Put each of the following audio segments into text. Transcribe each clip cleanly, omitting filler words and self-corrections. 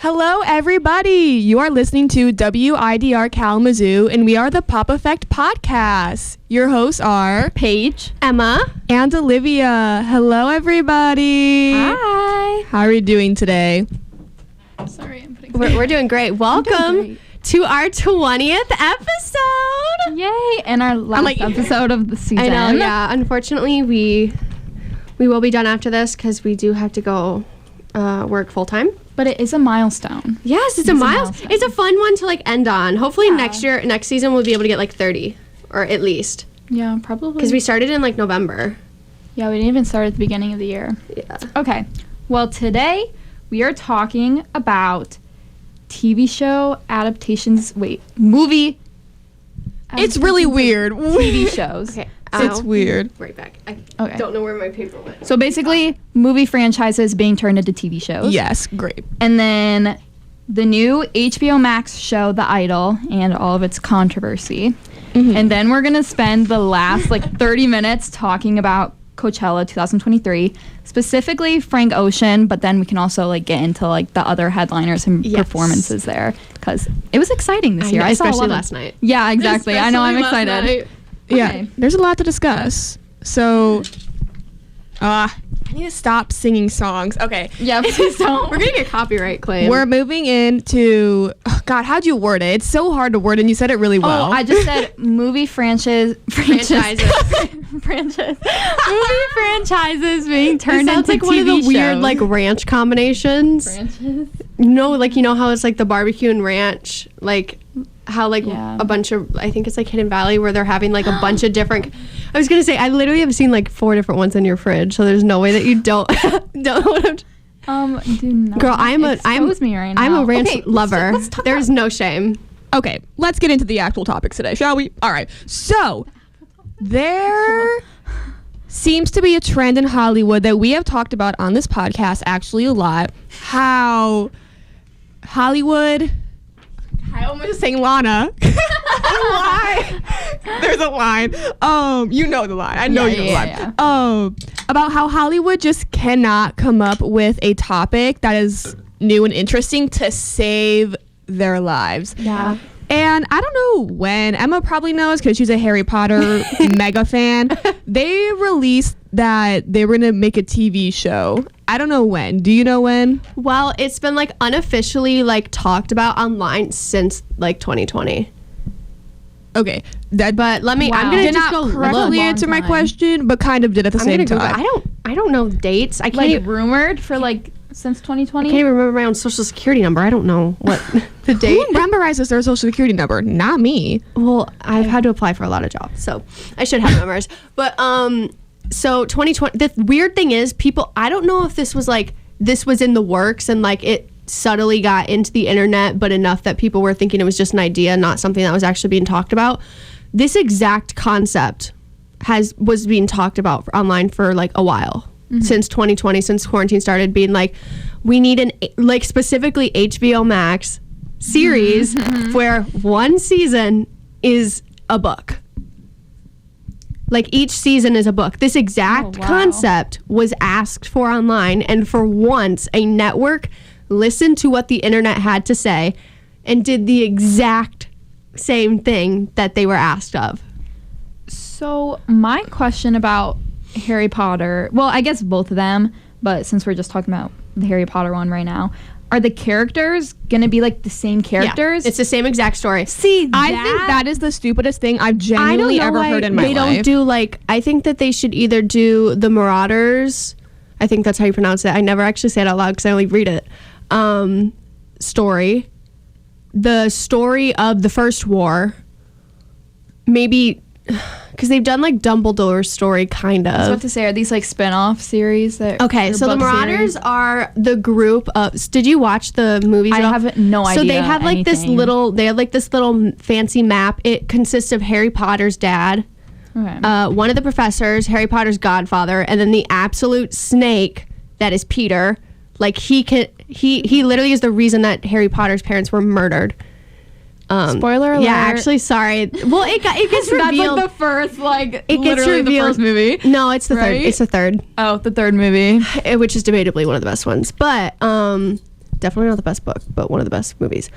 Hello, everybody. You are listening to WIDR Kalamazoo, and we are the Pop Effect Podcast. Your hosts are Paige, Emma, and Olivia. Hello, everybody. Hi. How are you doing today? Sorry, I'm putting. We're doing great. Welcome to our 20th episode. Yay! And our last episode of the season. I know. Yeah. Unfortunately, we will be done after this because we do have to go work full time. But it is a milestone. Yes, it's a milestone. It's a fun one to end on. Hopefully next season we'll be able to get 30, or at least. Yeah, probably. Because we started in November. Yeah, we didn't even start at the beginning of the year. Yeah. Okay. Well, today we are talking about TV show adaptations. Movie. It's really weird. TV shows. Okay. It's weird. Right back. I Okay. don't know where my paper went. So basically, movie franchises being turned into TV shows. Yes, great. And then the new HBO Max show, The Idol, and all of its controversy. Mm-hmm. And then we're going to spend the last 30 minutes talking about Coachella 2023, specifically Frank Ocean, but then we can also get into the other headliners and performances there, because it was exciting this year. I saw especially last night. Yeah, exactly. I know, I'm excited. Yeah, Okay. there's a lot to discuss. So, I need to stop singing songs. Okay. Yeah, please don't. We're gonna get copyright claim. We're moving into, God, how'd you word it? It's so hard to word, and you said it really well. Oh, I just said movie franchises. Franchises. Movie franchises being turned sounds into like TV one of the shows. weird ranch combinations. Franchises? No, you know how it's the barbecue and ranch, how Yeah. a bunch of, I think it's Hidden Valley, where they're having a bunch of different. I was gonna say, I literally have seen 4 different ones in your fridge, so there's no way that you don't don't know what I'm. Do not Girl, I'm a ranch lover. Let's talk There's no shame. Okay, let's get into the actual topics today, shall we? All right. So, there seems to be a trend in Hollywood that we have talked about on this podcast actually a lot. How Hollywood... I almost was saying Lana. Why? There's a line. You know the line. I know you know the line. Yeah. About how Hollywood just cannot come up with a topic that is new and interesting to save their lives. Yeah. And I don't know when. Emma probably knows because she's a Harry Potter mega fan. They released that they were going to make a TV show. I don't know when. Do you know when? Well, it's been unofficially talked about online since 2020. Okay. But let me. Wow. I'm gonna Did just not go correctly look. answer my time. question, but kind of did at the I'm same gonna time. Google. I don't know dates. I can't even. Rumored for since 2020. I can't even remember my own social security number. I don't know what the date. Who memorizes their social security number? Not me. Well, I've had to apply for a lot of jobs, so I should have numbers. But so 2020. The weird thing is, people. I don't know if this was this was in the works and it subtly got into the internet, but enough that people were thinking it was just an idea, not something that was actually being talked about. This exact concept was being talked about online for a while. Since 2020, since quarantine started, being we need an specifically HBO Max series where one season is a book. Each season is a book. This exact concept was asked for online, and for once a network listened to what the internet had to say and did the exact same thing that they were asked of. So my question about Harry Potter, well, I guess both of them, but since we're just talking about the Harry Potter one right now, are the characters gonna be the same characters? Yeah, it's the same exact story. See, I think that is the stupidest thing I've genuinely ever heard in my life. They don't do I think that they should either do the Marauders, I think that's how you pronounce it. I never actually say it out loud because I only read it. Story, the story of the First War, maybe. Because they've done Dumbledore's story, kind of. I was about to say, are these spin-off series that? Okay, so the Marauders are the group of. Did you watch the movies? I have no idea. So they have this little. They have this little fancy map. It consists of Harry Potter's dad, one of the professors, Harry Potter's godfather, and then the absolute snake that is Peter. He literally is the reason that Harry Potter's parents were murdered. Spoiler alert. Yeah, actually, sorry. Well, it gets revealed. That's the first, it gets revealed. The first movie. No, it's the right? third. It's the third. Oh, the third movie. Which is debatably one of the best ones. But Definitely not the best book, but one of the best movies.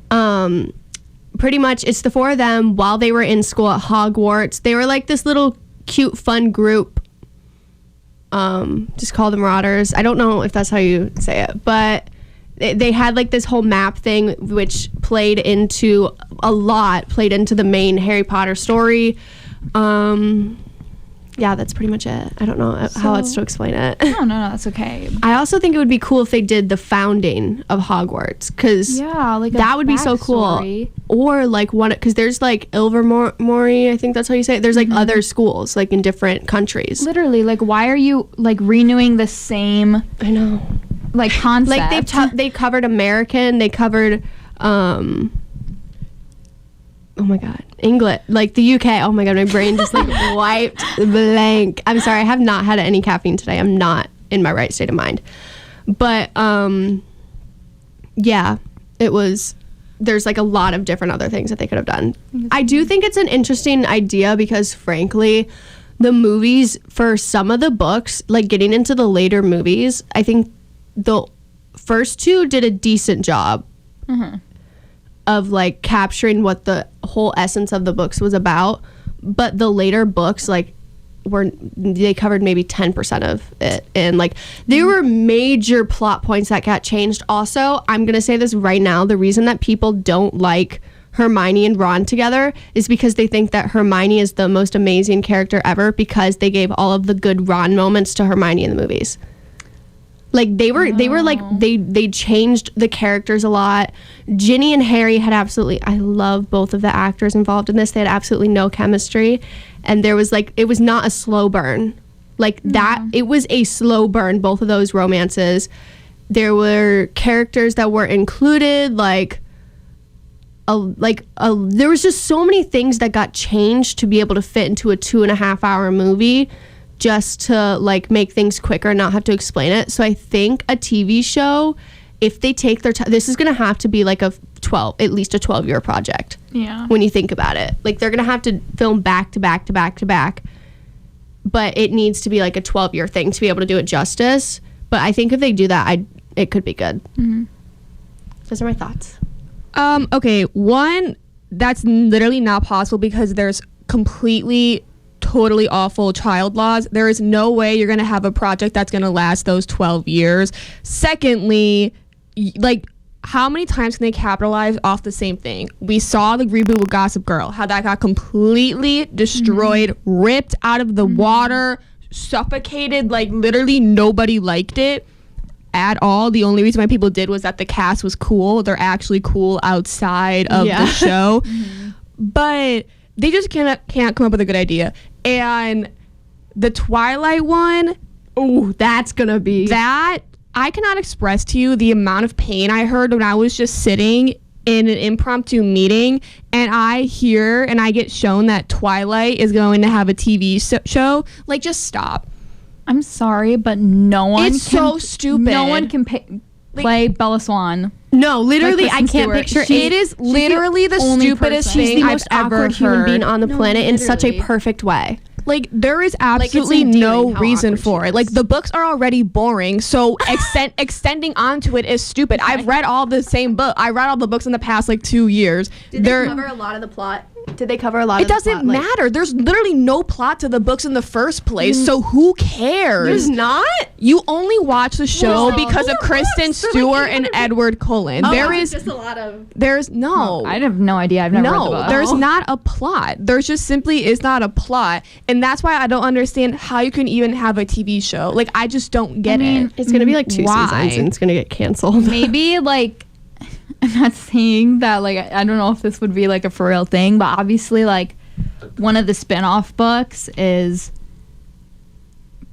Pretty much, it's the four of them while they were in school at Hogwarts. They were like this little cute, fun group. Just called the Marauders. I don't know if that's how you say it, but they had like this whole map thing, which played into the main Harry Potter story. Yeah, that's pretty much it. I don't know how else to explain it. No, that's okay. I also think it would be cool if they did the founding of Hogwarts, because like that would be so cool. Or like one, because there's like Ilvermorny, I think that's how you say it. There's like other schools like in different countries. Literally, like why are you like renewing the same? I know. Like concept. Like they covered American. They covered. Oh my god, England, like the UK. Oh my god, my brain just like wiped blank. I'm sorry, I have not had any caffeine today. I'm not in my right state of mind. But yeah, it was. There's like a lot of different other things that they could have done. I do think it's an interesting idea because frankly, the movies for some of the books, like getting into the later movies, I think the first two did a decent job. Of like capturing what the whole essence of the books was about, but the later books like they covered maybe 10% of it, and like there were major plot points that got changed. Also, I'm gonna say this right now, the reason that people don't like Hermione and Ron together is because they think that Hermione is the most amazing character ever because they gave all of the good Ron moments to Hermione in the movies. Like they were like they changed the characters a lot. Ginny and Harry had I love both of the actors involved in this. They had absolutely no chemistry, and there was like, it was not a slow burn. Like that, it was a slow burn, both of those romances. There were characters that were included, there was just so many things that got changed to be able to fit into a 2.5 hour movie, just to like make things quicker and not have to explain it. So I think a TV show, if they take their time, this is gonna have to be like at least a 12-year project. Yeah. When you think about it, like they're gonna have to film back to back to back to back, but it needs to be like a 12-year thing to be able to do it justice. But I think if they do that, it could be good. Those are my thoughts. Okay, one, that's literally not possible because there's totally awful child laws. There is no way you're going to have a project that's going to last those 12 years. Secondly, like, how many times can they capitalize off the same thing? We saw the reboot with Gossip Girl, how that got completely destroyed, ripped out of the water, suffocated, like literally nobody liked it at all. The only reason why people did was that the cast was cool. They're actually cool outside of the show. But they just can't come up with a good idea. And the Twilight one, that's gonna be that. I cannot express to you the amount of pain I heard when I was just sitting in an impromptu meeting and I hear and I get shown that Twilight is going to have a TV show. Like, just stop. I'm sorry, but no one. It's so stupid. No one can play Bella Swan. No, literally, like I can't picture it. It is literally the stupidest She's thing the most I've ever awkward human heard. being on the planet in such a perfect way. Like, there is absolutely endearing no how reason awkward for she it. is. Like, the books are already boring, so extending onto it is stupid. I've read all the same book. I read all the books in the past, 2 years. Did they cover a lot of the plot? Did they cover a lot It of the plot? doesn't matter. There's literally no plot to the books in the first place, so who cares? There's not? You only watch the show because of Kristen books. They're Stewart and Edward Cullen. There is just a lot of... There's no. I have no idea. I've never read the book. There's not a plot. There's just simply is not a plot. And that's why I don't understand how you can even have a TV show. Like, I just don't get it. It's going to be 2 seasons and it's going to get canceled. Maybe I'm not saying that I don't know if this would be a for real thing, but obviously one of the spin-off books is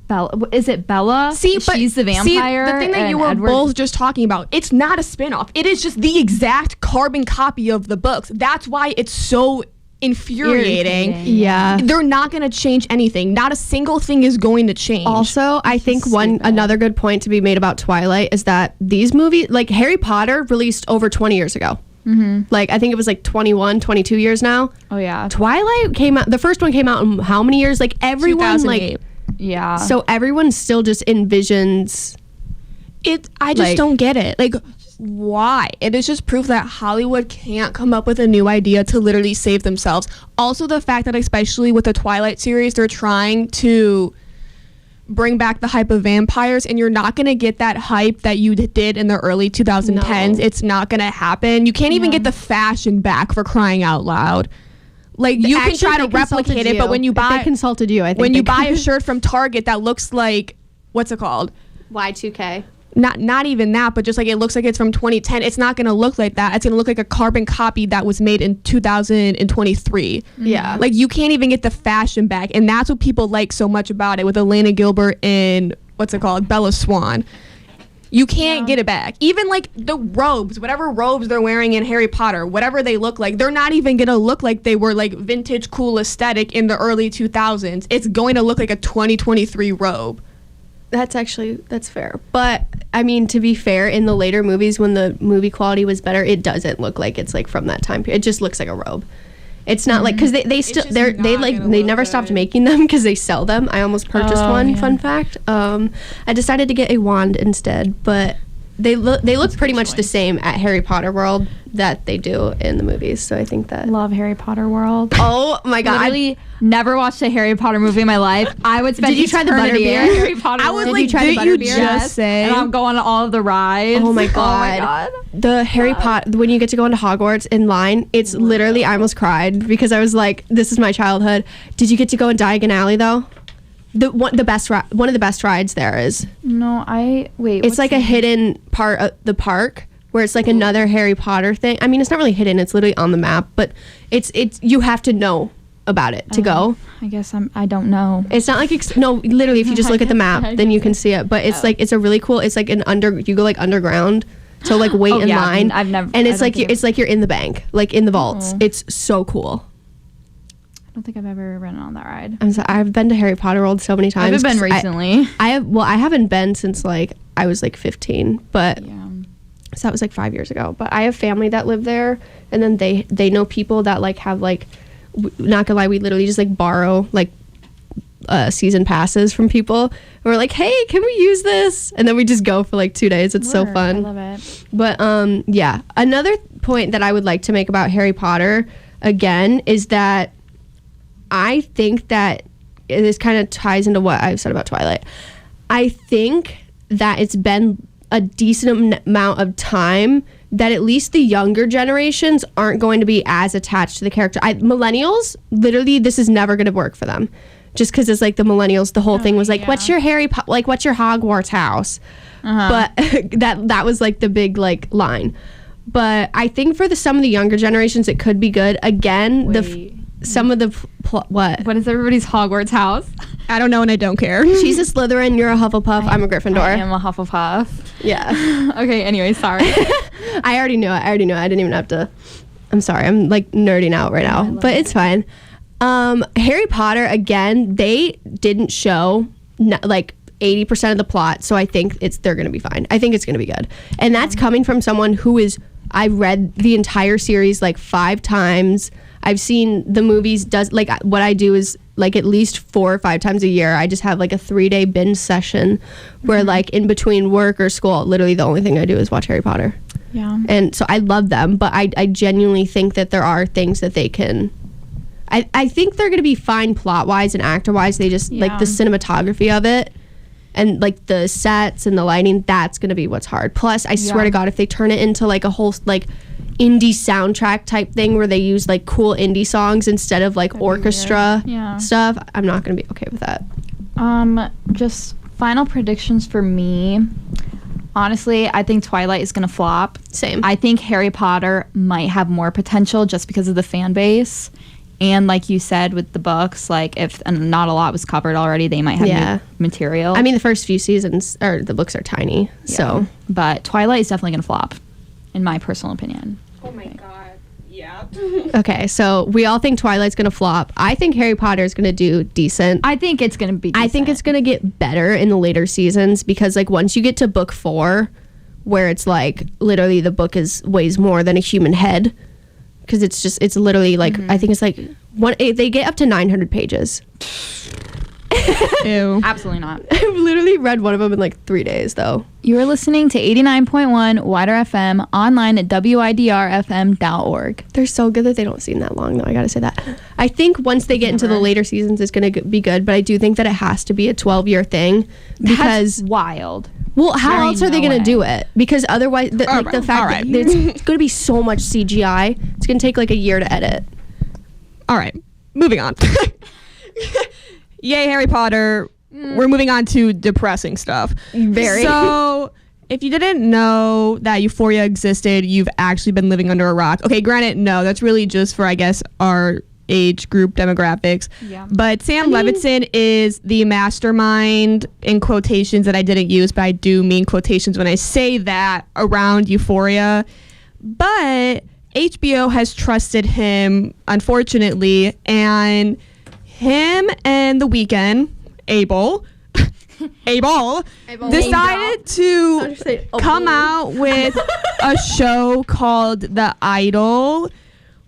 Bella. Is it Bella? She's the vampire. The thing that you were both just talking about, it's not a spin-off. It is just the exact carbon copy of the books. That's why it's so infuriating. Yeah. They're not going to change anything. Not a single thing is going to change. Also, I think another good point to be made about Twilight is that these movies, Harry Potter, released over 20 years ago. I think it was 21, 22 years now. Oh yeah. Twilight came out, the first one came out in how many years? Everyone 2008. Yeah. So everyone still just envisions it. I just don't get it. why? It is just proof that Hollywood can't come up with a new idea to literally save themselves. Also, the fact that especially with the Twilight series, they're trying to bring back the hype of vampires, and you're not going to get that hype that you did in the early 2010s. It's not going to happen. You can't even get the fashion back, for crying out loud. Like, you can try to replicate it, but when you buy... They consulted you, I think. When you buy a shirt from Target that looks like... What's it called? Y2K. Not even that, but just like it looks like it's from 2010. It's not going to look like that. It's going to look like a carbon copy that was made in 2023. Yeah. Like, you can't even get the fashion back. And that's what people like so much about it with Elena Gilbert and, what's it called, Bella Swan. You can't get it back. Even like the robes, whatever robes they're wearing in Harry Potter, whatever they look like, they're not even going to look like they were like vintage cool aesthetic in the early 2000s. It's going to look like a 2023 robe. That's fair. But I mean, to be fair, in the later movies when the movie quality was better, it doesn't look like it's like from that time period. It just looks like a robe. It's not like, because they never stopped making them because they sell them. I almost purchased one. Fun fact. I decided to get a wand instead, but they look pretty much the same at Harry Potter World that they do in the movies. So I think that Love Harry Potter World. Oh my god! Literally never watched a Harry Potter movie in my life. I would spend. Did you try the butterbeer? Harry Potter. I was World. like, did you just say? And I'm going to all of the rides. Oh my god! The Harry Potter, when you get to go into Hogwarts in line, it's literally, I almost cried because I was like, this is my childhood. Did you get to go in Diagon Alley though? One of the best rides there is. No, it's like a hidden part of the park where it's like another Harry Potter thing. I mean, it's not really hidden; it's literally on the map, but it's you have to know about it to go. I guess I don't know. It's not like literally, if you just look at the map, then you can see it. But it's like it's a really cool. It's like you go like underground. So like wait in line. I've never. And it's like you're in the bank, like in the vaults. It's so cool. I don't think I've ever ridden on that ride. I've been to Harry Potter World so many times. I've been recently. I haven't been since like I was like 15, but so that was like 5 years ago. But I have family that live there, and then they know people that like have like, not gonna lie, we literally just like borrow like season passes from people. And we're like, hey, can we use this? And then we just go for like 2 days. It's so fun. I love it. But another point that I would like to make about Harry Potter again is that I think that this kind of ties into what I've said about Twilight. I think that it's been a decent amount of time that at least the younger generations aren't going to be as attached to the character. Millennials, literally, this is never going to work for them. Just because it's like the millennials, the whole thing was like, what's your what's your Hogwarts house? But that was like the big like line. But I think for some of the younger generations, it could be good. Again, some of the what is everybody's Hogwarts house? I don't know, and I don't care. She's a Slytherin, you're a Hufflepuff, I'm a Gryffindor. I am a Hufflepuff. Yeah. Okay, anyway, sorry. I already knew it. I didn't even have to. I'm sorry, I'm like nerding out right now, but it's fine. Harry Potter, again, they didn't show like 80% of the plot, so I think they're gonna be fine. I think it's gonna be good, and that's coming from someone who is. I read the entire series like 5 times. I've seen the movies. What I do is like at least 4 or 5 times a year. I just have like a 3-day binge session where like in between work or school, literally the only thing I do is watch Harry Potter. Yeah. And so I love them, but I genuinely think that there are things that they can. I think they're going to be fine plot wise and actor wise. They just like the cinematography of it and like the sets and the lighting. That's going to be what's hard. Plus, I swear to God, if they turn it into like a whole like indie soundtrack type thing where they use like cool indie songs instead of like orchestra stuff, I'm not going to be okay with that. Just final predictions for me. Honestly, I think Twilight is going to flop. Same. I think Harry Potter might have more potential just because of the fan base. And like you said with the books, like if not a lot was covered already, they might have new material. I mean, the first few seasons, or the books are tiny. Yeah. So, but Twilight is definitely going to flop, in my personal opinion. Oh my God. Yeah. Okay, so we all think Twilight's going to flop. I think Harry Potter is going to do decent. I think it's going to be decent. I think it's going to get better in the later seasons because like once you get to book 4, where it's like literally the book weighs more than a human head. Because it's literally like I think it's like they get up to 900 pages. Ew. Absolutely not. I've literally read one of them in like 3 days, though. You are listening to 89.1 WIDRFM, online at WIDRFM.org. They're so good that they don't seem that long, though. I gotta say that. I think once they get into the later seasons, it's gonna be good. But I do think that it has to be a 12-year thing because That's wild. well, how There else are ain't they no gonna way. do it? Because otherwise, the fact Alright. that it's gonna be so much CGI, it's gonna take like a year to edit. All right, moving on. Yay, Harry Potter. We're moving on to depressing stuff. Very. So, if you didn't know that Euphoria existed, you've actually been living under a rock. Okay, granted, no, that's really just for, I guess, our age group demographics. Yeah. But Sam Levinson is the mastermind, in quotations that I didn't use, but I do mean quotations when I say that, around Euphoria. But HBO has trusted him, unfortunately, and him and The Weeknd, Abel decided to come out with a show called The Idol,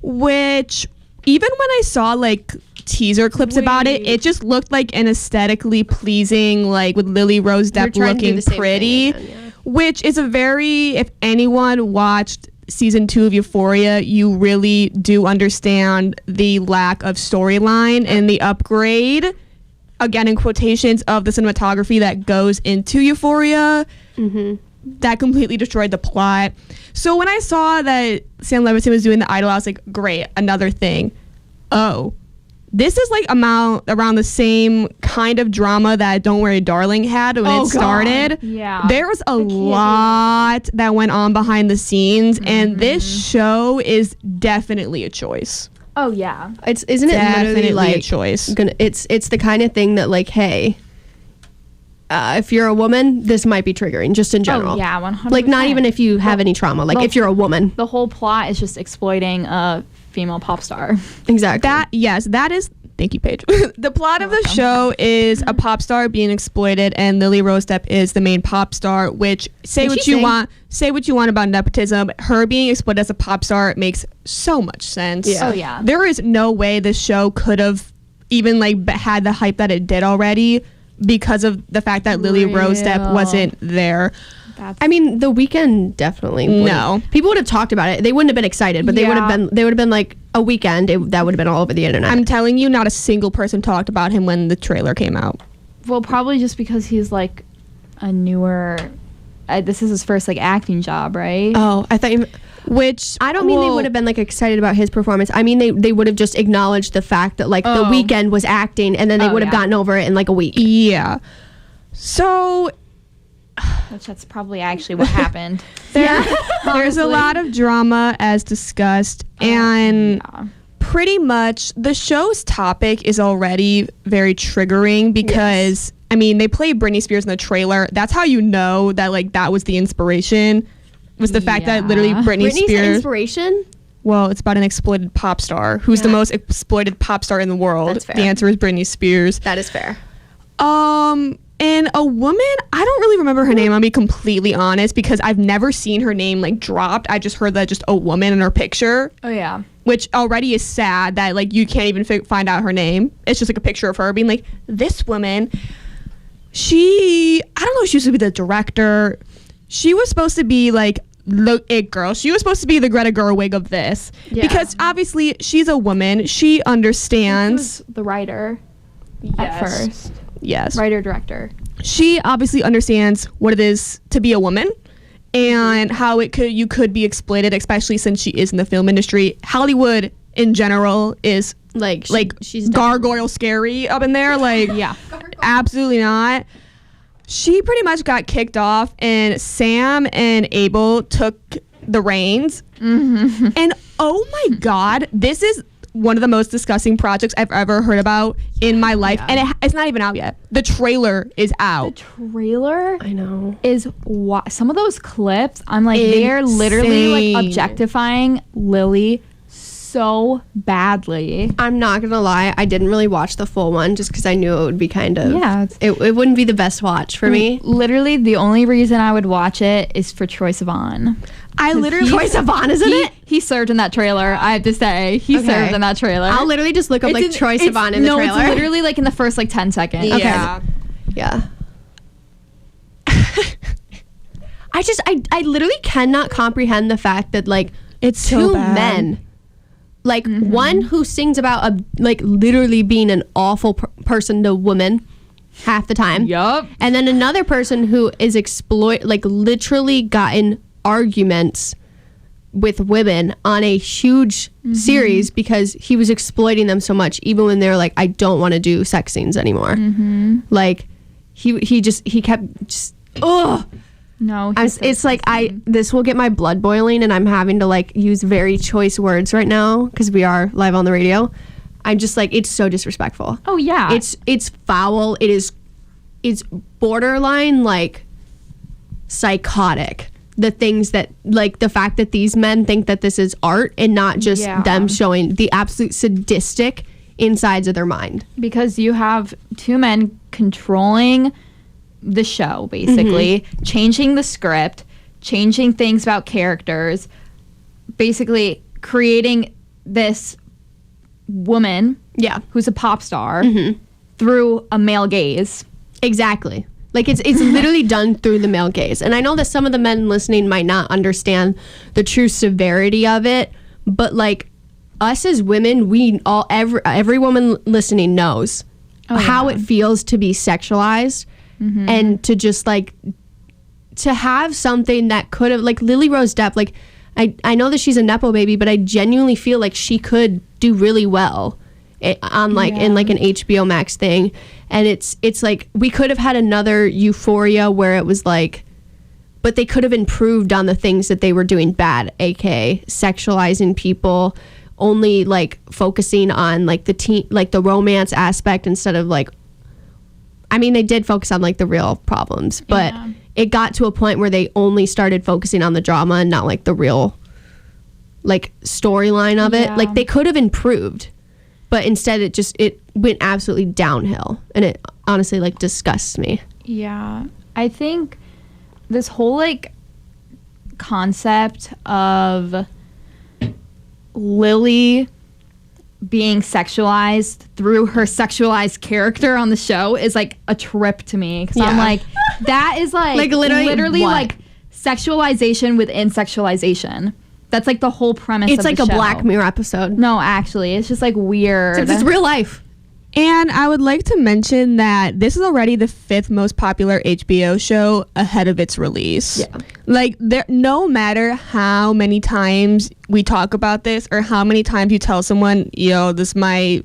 which even when I saw like teaser clips about it, it just looked like an aesthetically pleasing, like with Lily Rose They're Depp trying to do looking the same pretty, thing again, yeah. which is a very, if anyone watched season 2 of Euphoria, you really do understand the lack of storyline and the upgrade, again in quotations, of the cinematography that goes into Euphoria. That completely destroyed the plot. So when I saw that Sam Levinson was doing The Idol, I was like, great, another thing. Oh, this is like around the same kind of drama that Don't Worry Darling had when it started. Yeah. There was a lot that went on behind the scenes, and this show is definitely a choice. Oh, yeah. Isn't it Definitely literally like a choice. It's the kind of thing that like, hey, if you're a woman, this might be triggering just in general. Oh, yeah, 100%. Like not even if you have any trauma. Like if you're a woman. The whole plot is just exploiting a female pop star. Exactly. That is. Thank you, Paige. The plot of the show is a pop star being exploited, and Lily Rose Depp is the main pop star. Which say what you want about nepotism. Her being exploited as a pop star makes so much sense. Yeah. Oh, yeah. There is no way this show could have even like had the hype that it did already because of the fact that Lily Rose Depp wasn't there. I mean, The Weeknd definitely wouldn't. No. People would have talked about it. They wouldn't have been excited, but they would have been like a weekend. That would have been all over the internet. I'm telling you, not a single person talked about him when the trailer came out. Well, probably just because he's like a newer. This is his first like acting job, right? Oh, I thought you. Which I don't mean they would have been like excited about his performance. I mean they would have just acknowledged the fact that like The Weeknd was acting, and then they would have gotten over it in like a week. Yeah. So Which that's probably actually what happened. there's a lot of drama as discussed, and pretty much the show's topic is already very triggering because I mean they play Britney Spears in the trailer. That's how you know that like that was the inspiration. Was the fact that literally Britney's the Spears. inspiration? Well, it's about an exploited pop star. Who's the most exploited pop star in the world? That's fair. The answer is Britney Spears. That is fair. And a woman, I don't really remember her name, I'll be completely honest, because I've never seen her name like dropped. I just heard that just a woman in her picture, Oh yeah. which already is sad that like you can't even find out her name. It's just like a picture of her being like, this woman, I don't know if she used to be the director. She was supposed to be like the it girl. She was supposed to be the Greta Gerwig of this. Yeah. Because obviously she's a woman. She understands. The writer at first. Yes. Writer director. She obviously understands what it is to be a woman and how you could be exploited, especially since she is in the film industry. Hollywood in general is she's gargoyle scary up in there. Like, Yeah. absolutely not. She pretty much got kicked off, and Sam and Abel took the reins. And oh my God, this is one of the most disgusting projects I've ever heard about in my life. And it's not even out yet. The trailer is out. The trailer I know. is some of those clips. I'm like, they're literally like Insane. objectifying Lily so badly. I'm not gonna lie, I didn't really watch the full one just because I knew it would be kind of it wouldn't be the best watch for me. Literally, the only reason I would watch it is for Troye Sivan. Troye Sivan is in it? He served in that trailer, I have to say. He served in that trailer. I'll literally just look up Troye Sivan in the trailer. No, it's literally like in the first like 10 seconds. Yeah. Okay. Yeah. I literally cannot comprehend the fact that like it's two so bad. men, like one who sings about like literally being an awful person to women half the time. Yup. And then another person who is literally gotten arguments with women on a huge series because he was exploiting them so much, even when they were like, I don't want to do sex scenes anymore. Like he kept just No, it's like this will get my blood boiling, and I'm having to like use very choice words right now because we are live on the radio. I'm just like, it's so disrespectful. Oh yeah, it's foul. It's borderline like psychotic. The things that like the fact that these men think that this is art and not just them showing the absolute sadistic insides of their mind. Because you have two men controlling the show, basically changing the script, changing things about characters, basically creating this woman who's a pop star through a male gaze. Exactly. Like it's literally done through the male gaze. And I know that some of the men listening might not understand the true severity of it, but like us as women, every woman listening knows how it feels to be sexualized. And to just like to have something that could have like Lily Rose Depp, like I know that she's a nepo baby, but I genuinely feel like she could do really well on like in like an HBO Max thing. And it's like we could have had another Euphoria where it was like, but they could have improved on the things that they were doing bad, aka sexualizing people, only like focusing on like the romance aspect instead of like, I mean, they did focus on like the real problems, but it got to a point where they only started focusing on the drama and not like the real like storyline of it. Like they could have improved, but instead it went absolutely downhill, and it honestly like disgusts me. Yeah. I think this whole like concept of Lily being sexualized through her sexualized character on the show is like a trip to me, because I'm like, that is like literally like sexualization within sexualization. That's like the whole premise. It's of like the a show. Black Mirror episode. No, actually, it's just like weird. Except it's real life. And I would like to mention that this is already the 5th most popular HBO show ahead of its release. Yeah. Like, no matter how many times we talk about this or how many times you tell someone, yo, this might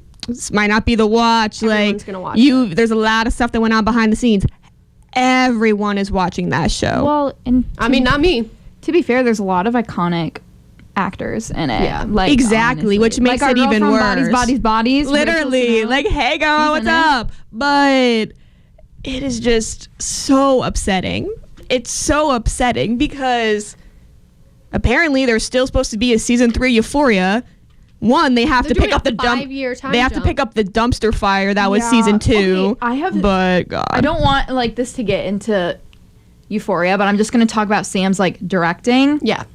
not be the watch. Everyone's gonna watch there's a lot of stuff that went on behind the scenes. Everyone is watching that show. Well, and I mean, not me. To be fair, there's a lot of iconic actors in it. Yeah, like exactly, honestly. which makes like it even worse. Bodies. Literally, like, hey girl, what's up? But it is just so upsetting. It's so upsetting because apparently there's still supposed to be a season 3 Euphoria. One, they have to pick up the They have to pick up the dumpster fire that was season 2. Okay, but God, I don't want like this to get into Euphoria, but I'm just going to talk about Sam's like directing. Yeah.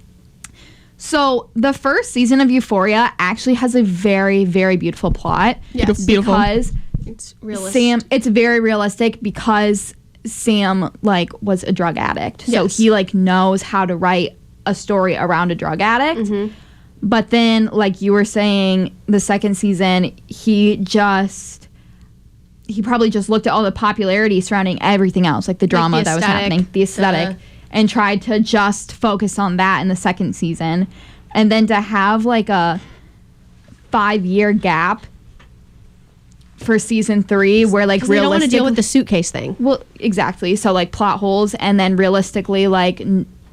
So the first season of Euphoria actually has a very, very beautiful plot. Yes. Beautiful. Because it's realistic. it's very realistic because Sam like was a drug addict. So he like knows how to write a story around a drug addict. But then, like you were saying, the second season, he probably just looked at all the popularity surrounding everything else, like the drama that was happening, the aesthetic, and tried to just focus on that in the second season. And then to have like a 5-year gap for season 3 where like realistically, they don't want to deal with the suitcase thing. Well, exactly. So like plot holes, and then realistically like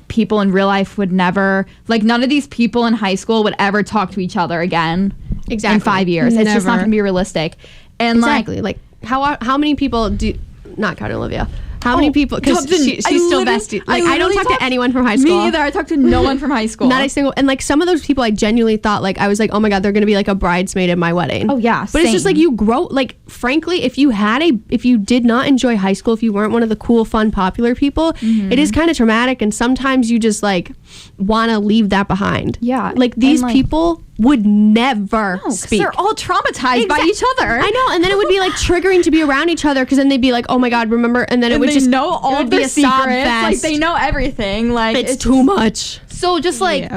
people in real life would never, like none of these people in high school would ever talk to each other again in 5 years. It's just not going to be realistic. And exactly. Like how many people do, not Cardi Olivia, How many people? Because she's still bestie. Like, I don't talk to anyone from high school. Me either. I talked to no one from high school. Not a single. And like some of those people, I genuinely thought like I was like, oh my god, they're gonna be like a bridesmaid at my wedding. Oh yeah, but it's just like you grow. Like frankly, if you did not enjoy high school, if you weren't one of the cool, fun, popular people, it is kind of traumatic. And sometimes you just like want to leave that behind. Yeah, like these people would never speak. They're all traumatized by each other. I know, and then it would be like triggering to be around each other because then they'd be like, "Oh my god, remember?" And then it would just know all of their secrets. Like they know everything. Like it's too much. So just like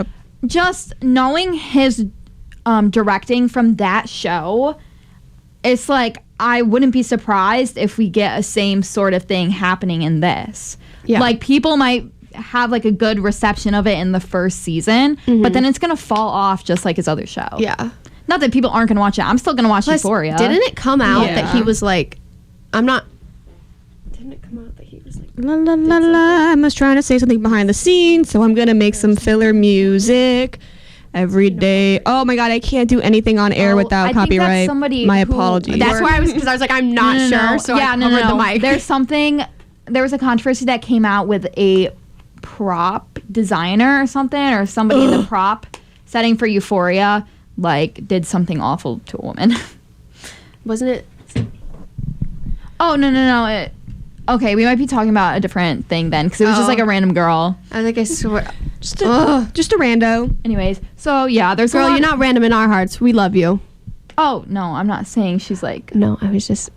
just knowing his directing from that show, it's like I wouldn't be surprised if we get a same sort of thing happening in this. Yeah, like people might have like a good reception of it in the first season, but then it's gonna fall off just like his other show. Yeah, not that people aren't gonna watch it. I'm still gonna watch Euphoria. Didn't it come out that he was like, didn't it come out that he was like, la la la la, I was trying to say something behind the scenes, so I'm gonna make some filler music every day. Oh my god, I can't do anything on air without copyright. My apologies. That's why I was like, I'm not sure. So I covered the mic. There was a controversy that came out with a prop designer or something, or somebody in the prop setting for Euphoria like did something awful to a woman. Wasn't it? Oh no. Okay, we might be talking about a different thing then, because it was just like a random girl. I was like, I swear, just a rando. Anyways, so yeah, there's girl, you're not random in our hearts. We love you. Oh no, I'm not saying she's like. No, I was just.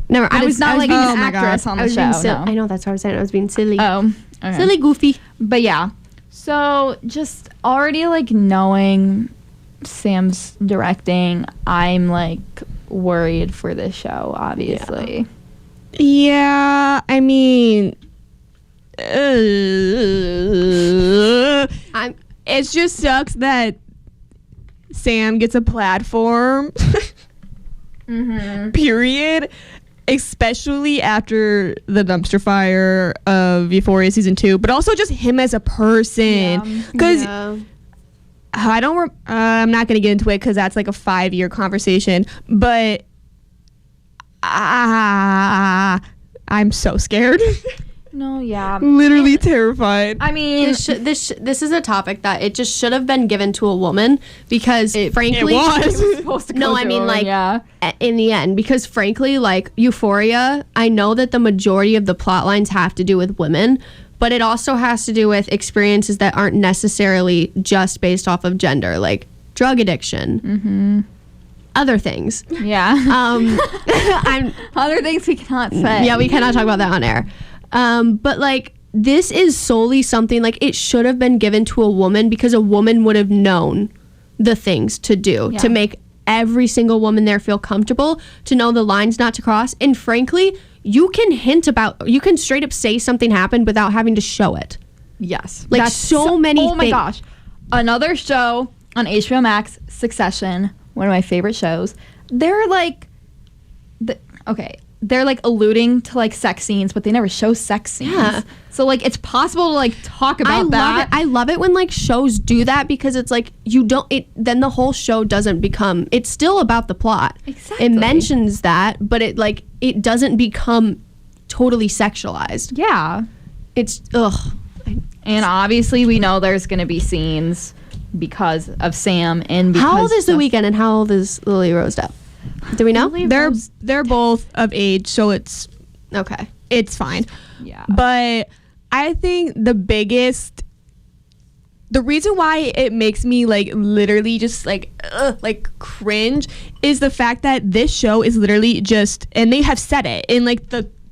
Never. I was not like an actress on the show. No. I know, that's what I was saying. I was being silly. Oh. Okay. Silly, goofy. But yeah, so just already like knowing Sam's directing, I'm like worried for this show, obviously. Yeah, I mean, it just sucks that Sam gets a platform. Period. Especially after the dumpster fire of Euphoria season 2, but also just him as a person. Because I'm not going to get into it because that's like a 5-year conversation. But I'm so scared. No, yeah. Literally terrified. I mean, this is a topic that it just should have been given to a woman because frankly, it was supposed to go I mean, like, in the end, because frankly, like Euphoria, I know that the majority of the plot lines have to do with women, but it also has to do with experiences that aren't necessarily just based off of gender, like drug addiction. Other things. Yeah. Other things we cannot say. Yeah, we cannot talk about that on air. But like this is solely something like it should have been given to a woman because a woman would have known the things to do to make every single woman there feel comfortable, to know the lines not to cross. And frankly, you can straight up say something happened without having to show it. Yes. Like so many things. Oh my gosh. Another show on HBO Max, Succession, one of my favorite shows. They're like, they're like alluding to like sex scenes, but they never show sex scenes. Yeah. So like it's possible to like talk about that. I love it when like shows do that because it's like then the whole show doesn't become, it's still about the plot. Exactly. It mentions that, but it doesn't become totally sexualized. Yeah. It's and obviously we know there's gonna be scenes because of Sam and because how old is The Weeknd and how old is Lily Rose Depp? Do we know? They're both of age, so it's okay. It's fine. Yeah. But I think the reason why it makes me like literally just like cringe is the fact that this show is literally just, and they have said it in like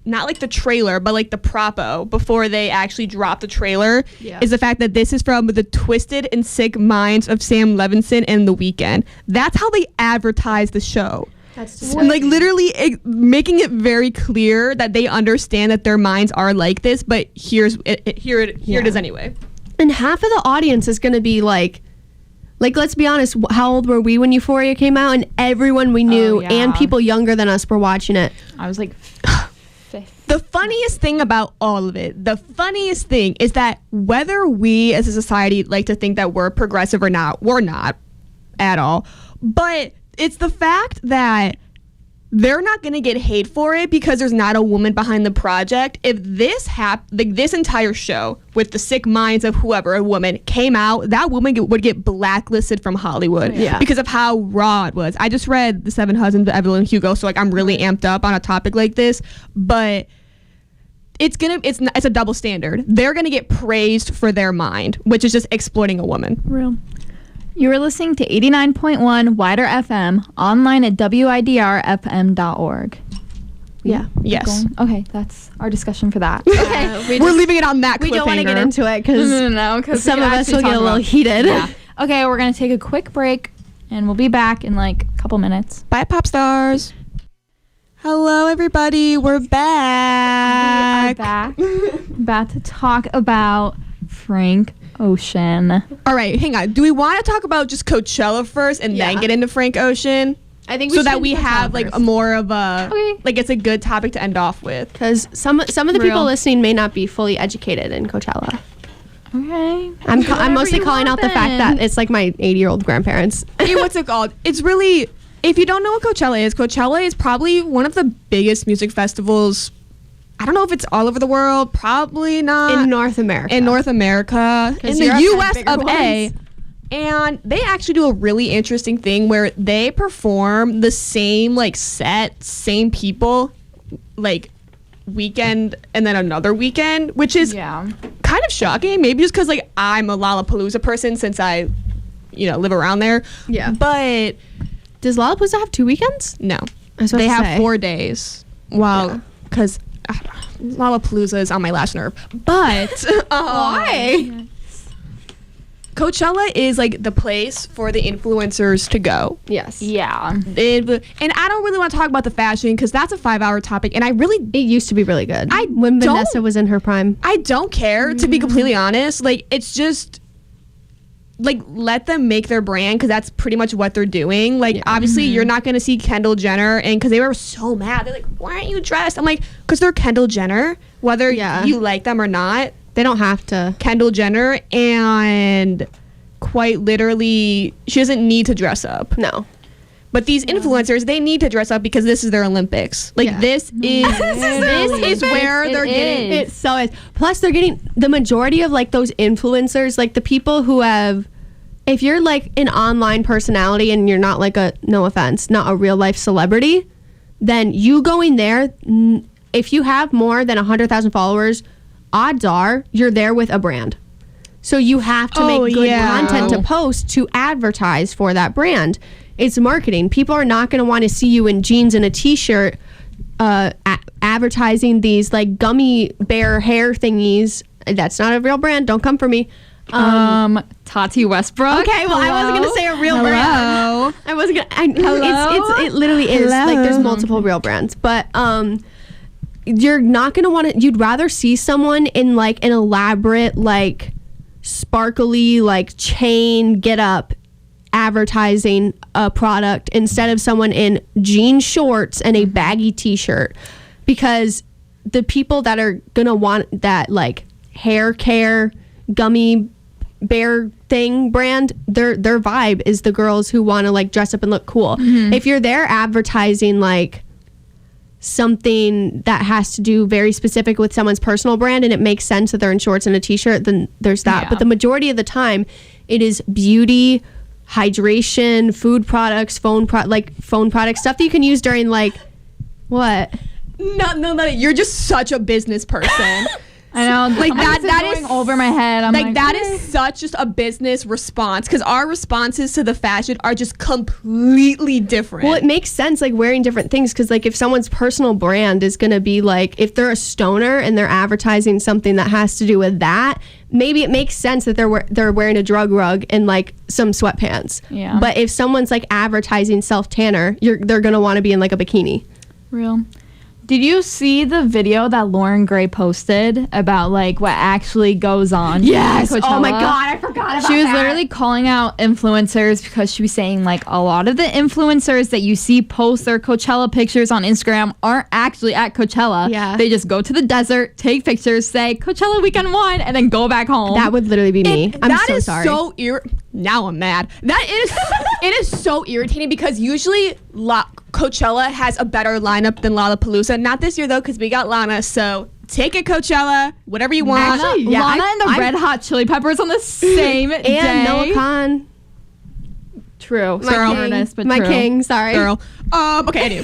not like the trailer, but like the propo before they actually drop the trailer, is the fact that this is from the twisted and sick minds of Sam Levinson and The Weeknd. That's how they advertise the show. That's like literally making it very clear that they understand that their minds are like this, but here it is anyway. And half of the audience is going to be like let's be honest, how old were we when Euphoria came out? And everyone we knew and people younger than us were watching it. I was like... The funniest thing about all of it, is that whether we as a society like to think that we're progressive or not, we're not at all. But it's the fact that they're not going to get hate for it because there's not a woman behind the project. If this this entire show with the sick minds of whoever, a woman, came out, that woman would get blacklisted from Hollywood because of how raw it was. I just read The Seven Husbands of Evelyn Hugo, so like I'm really amped up on a topic like this, but it's a double standard. They're going to get praised for their mind, which is just exploiting a woman. Real. You were listening to 89.1 WIDR FM, online at widrfm.org. Yeah. Yes. Okay, that's our discussion for that. Okay. We're leaving it on that cliffhanger. We don't want to get into it because because some of us will get a little heated. Yeah. Okay, we're going to take a quick break, and we'll be back in like a couple minutes. Bye, pop stars. Hello, everybody. We're back. We are back. About to talk about Frank Ocean. All right, hang on. Do we want to talk about just Coachella first and then get into Frank Ocean? I think so that we have like a more of a like it's a good topic to end off with. Because some of the people listening may not be fully educated in Coachella. Okay. I'm mostly calling out the fact that it's like my 80-year-old grandparents. Hey, what's it called? It's really, if you don't know what Coachella is probably one of the biggest music festivals. I don't know if it's all over the world. Probably not. In North America. In the U.S. of A. And they actually do a really interesting thing where they perform the same like set, same people, like weekend and then another weekend, which is kind of shocking. Maybe just because like I'm a Lollapalooza person since I, live around there. Yeah. But does Lollapalooza have 2 weekends? No. They have 4 days. Well, because Lollapalooza is on my last nerve. But why? Coachella is like the place for the influencers to go. Yes. Yeah. And I don't really want to talk about the fashion because that's a 5-hour topic. And it used to be really good. When Vanessa was in her prime. I don't care, to be completely honest. Like, it's just, like, let them make their brand because that's pretty much what they're doing. Like, obviously, you're not going to see Kendall Jenner. And because they were so mad. They're like, why aren't you dressed? I'm like, because they're Kendall Jenner. Whether you like them or not. They don't have to. Kendall Jenner, and quite literally, she doesn't need to dress up. No. But these influencers, they need to dress up because this is their Olympics. Like, this is where they're getting. It so is. Plus, they're getting the majority of, like, those influencers, like, the people who have, if you're, like, an online personality and you're not, like, no offense, not a real-life celebrity, then you going there, if you have more than 100,000 followers, odds are you're there with a brand. So you have to make good content to post to advertise for that brand. It's marketing. People are not going to want to see you in jeans and a t-shirt advertising these like gummy bear hair thingies. That's not a real brand. Don't come for me. Tati Westbrook. Okay, well, I wasn't gonna say a real brand. I wasn't gonna. Hello? It literally is. Like, there's multiple real brands, but you're not gonna want to. You'd rather see someone in like an elaborate, like sparkly, like chain get up advertising a product instead of someone in jean shorts and a baggy t-shirt, because the people that are gonna want that like hair care gummy bear thing brand, their vibe is the girls who want to like dress up and look cool. If you're there advertising like something that has to do very specific with someone's personal brand and it makes sense that they're in shorts and a t-shirt, then there's that. But the majority of the time it is beauty, hydration, food products, phone products, stuff that you can use during like what? No, you're just such a business person. I know, like that is over my head. I'm like that is such just a business response, because our responses to the fashion are just completely different. Well, it makes sense, like wearing different things, because like if someone's personal brand is gonna be like, if they're a stoner and they're advertising something that has to do with that, maybe it makes sense that they're wearing a drug rug and like some sweatpants. Yeah. But if someone's like advertising self tanner, they're gonna want to be in like a bikini. Real. Did you see the video that Lauren Gray posted about like what actually goes on? Yes. Oh my God, I forgot about that. She was literally calling out influencers because she was saying like a lot of the influencers that you see post their Coachella pictures on Instagram aren't actually at Coachella. Yeah. They just go to the desert, take pictures, say Coachella weekend 1, and then go back home. That would literally be me. I'm so sorry. That is so now I'm mad. It is so irritating because usually Coachella has a better lineup than Lollapalooza. Not this year though, because we got Lana. So take it, Coachella. Whatever you want. Actually, yeah, Lana and the Red Hot Chili Peppers on the same day. And Noah Khan. True. My Sorry, king. earnest, but My true. king, sorry. Girl. Okay, I do.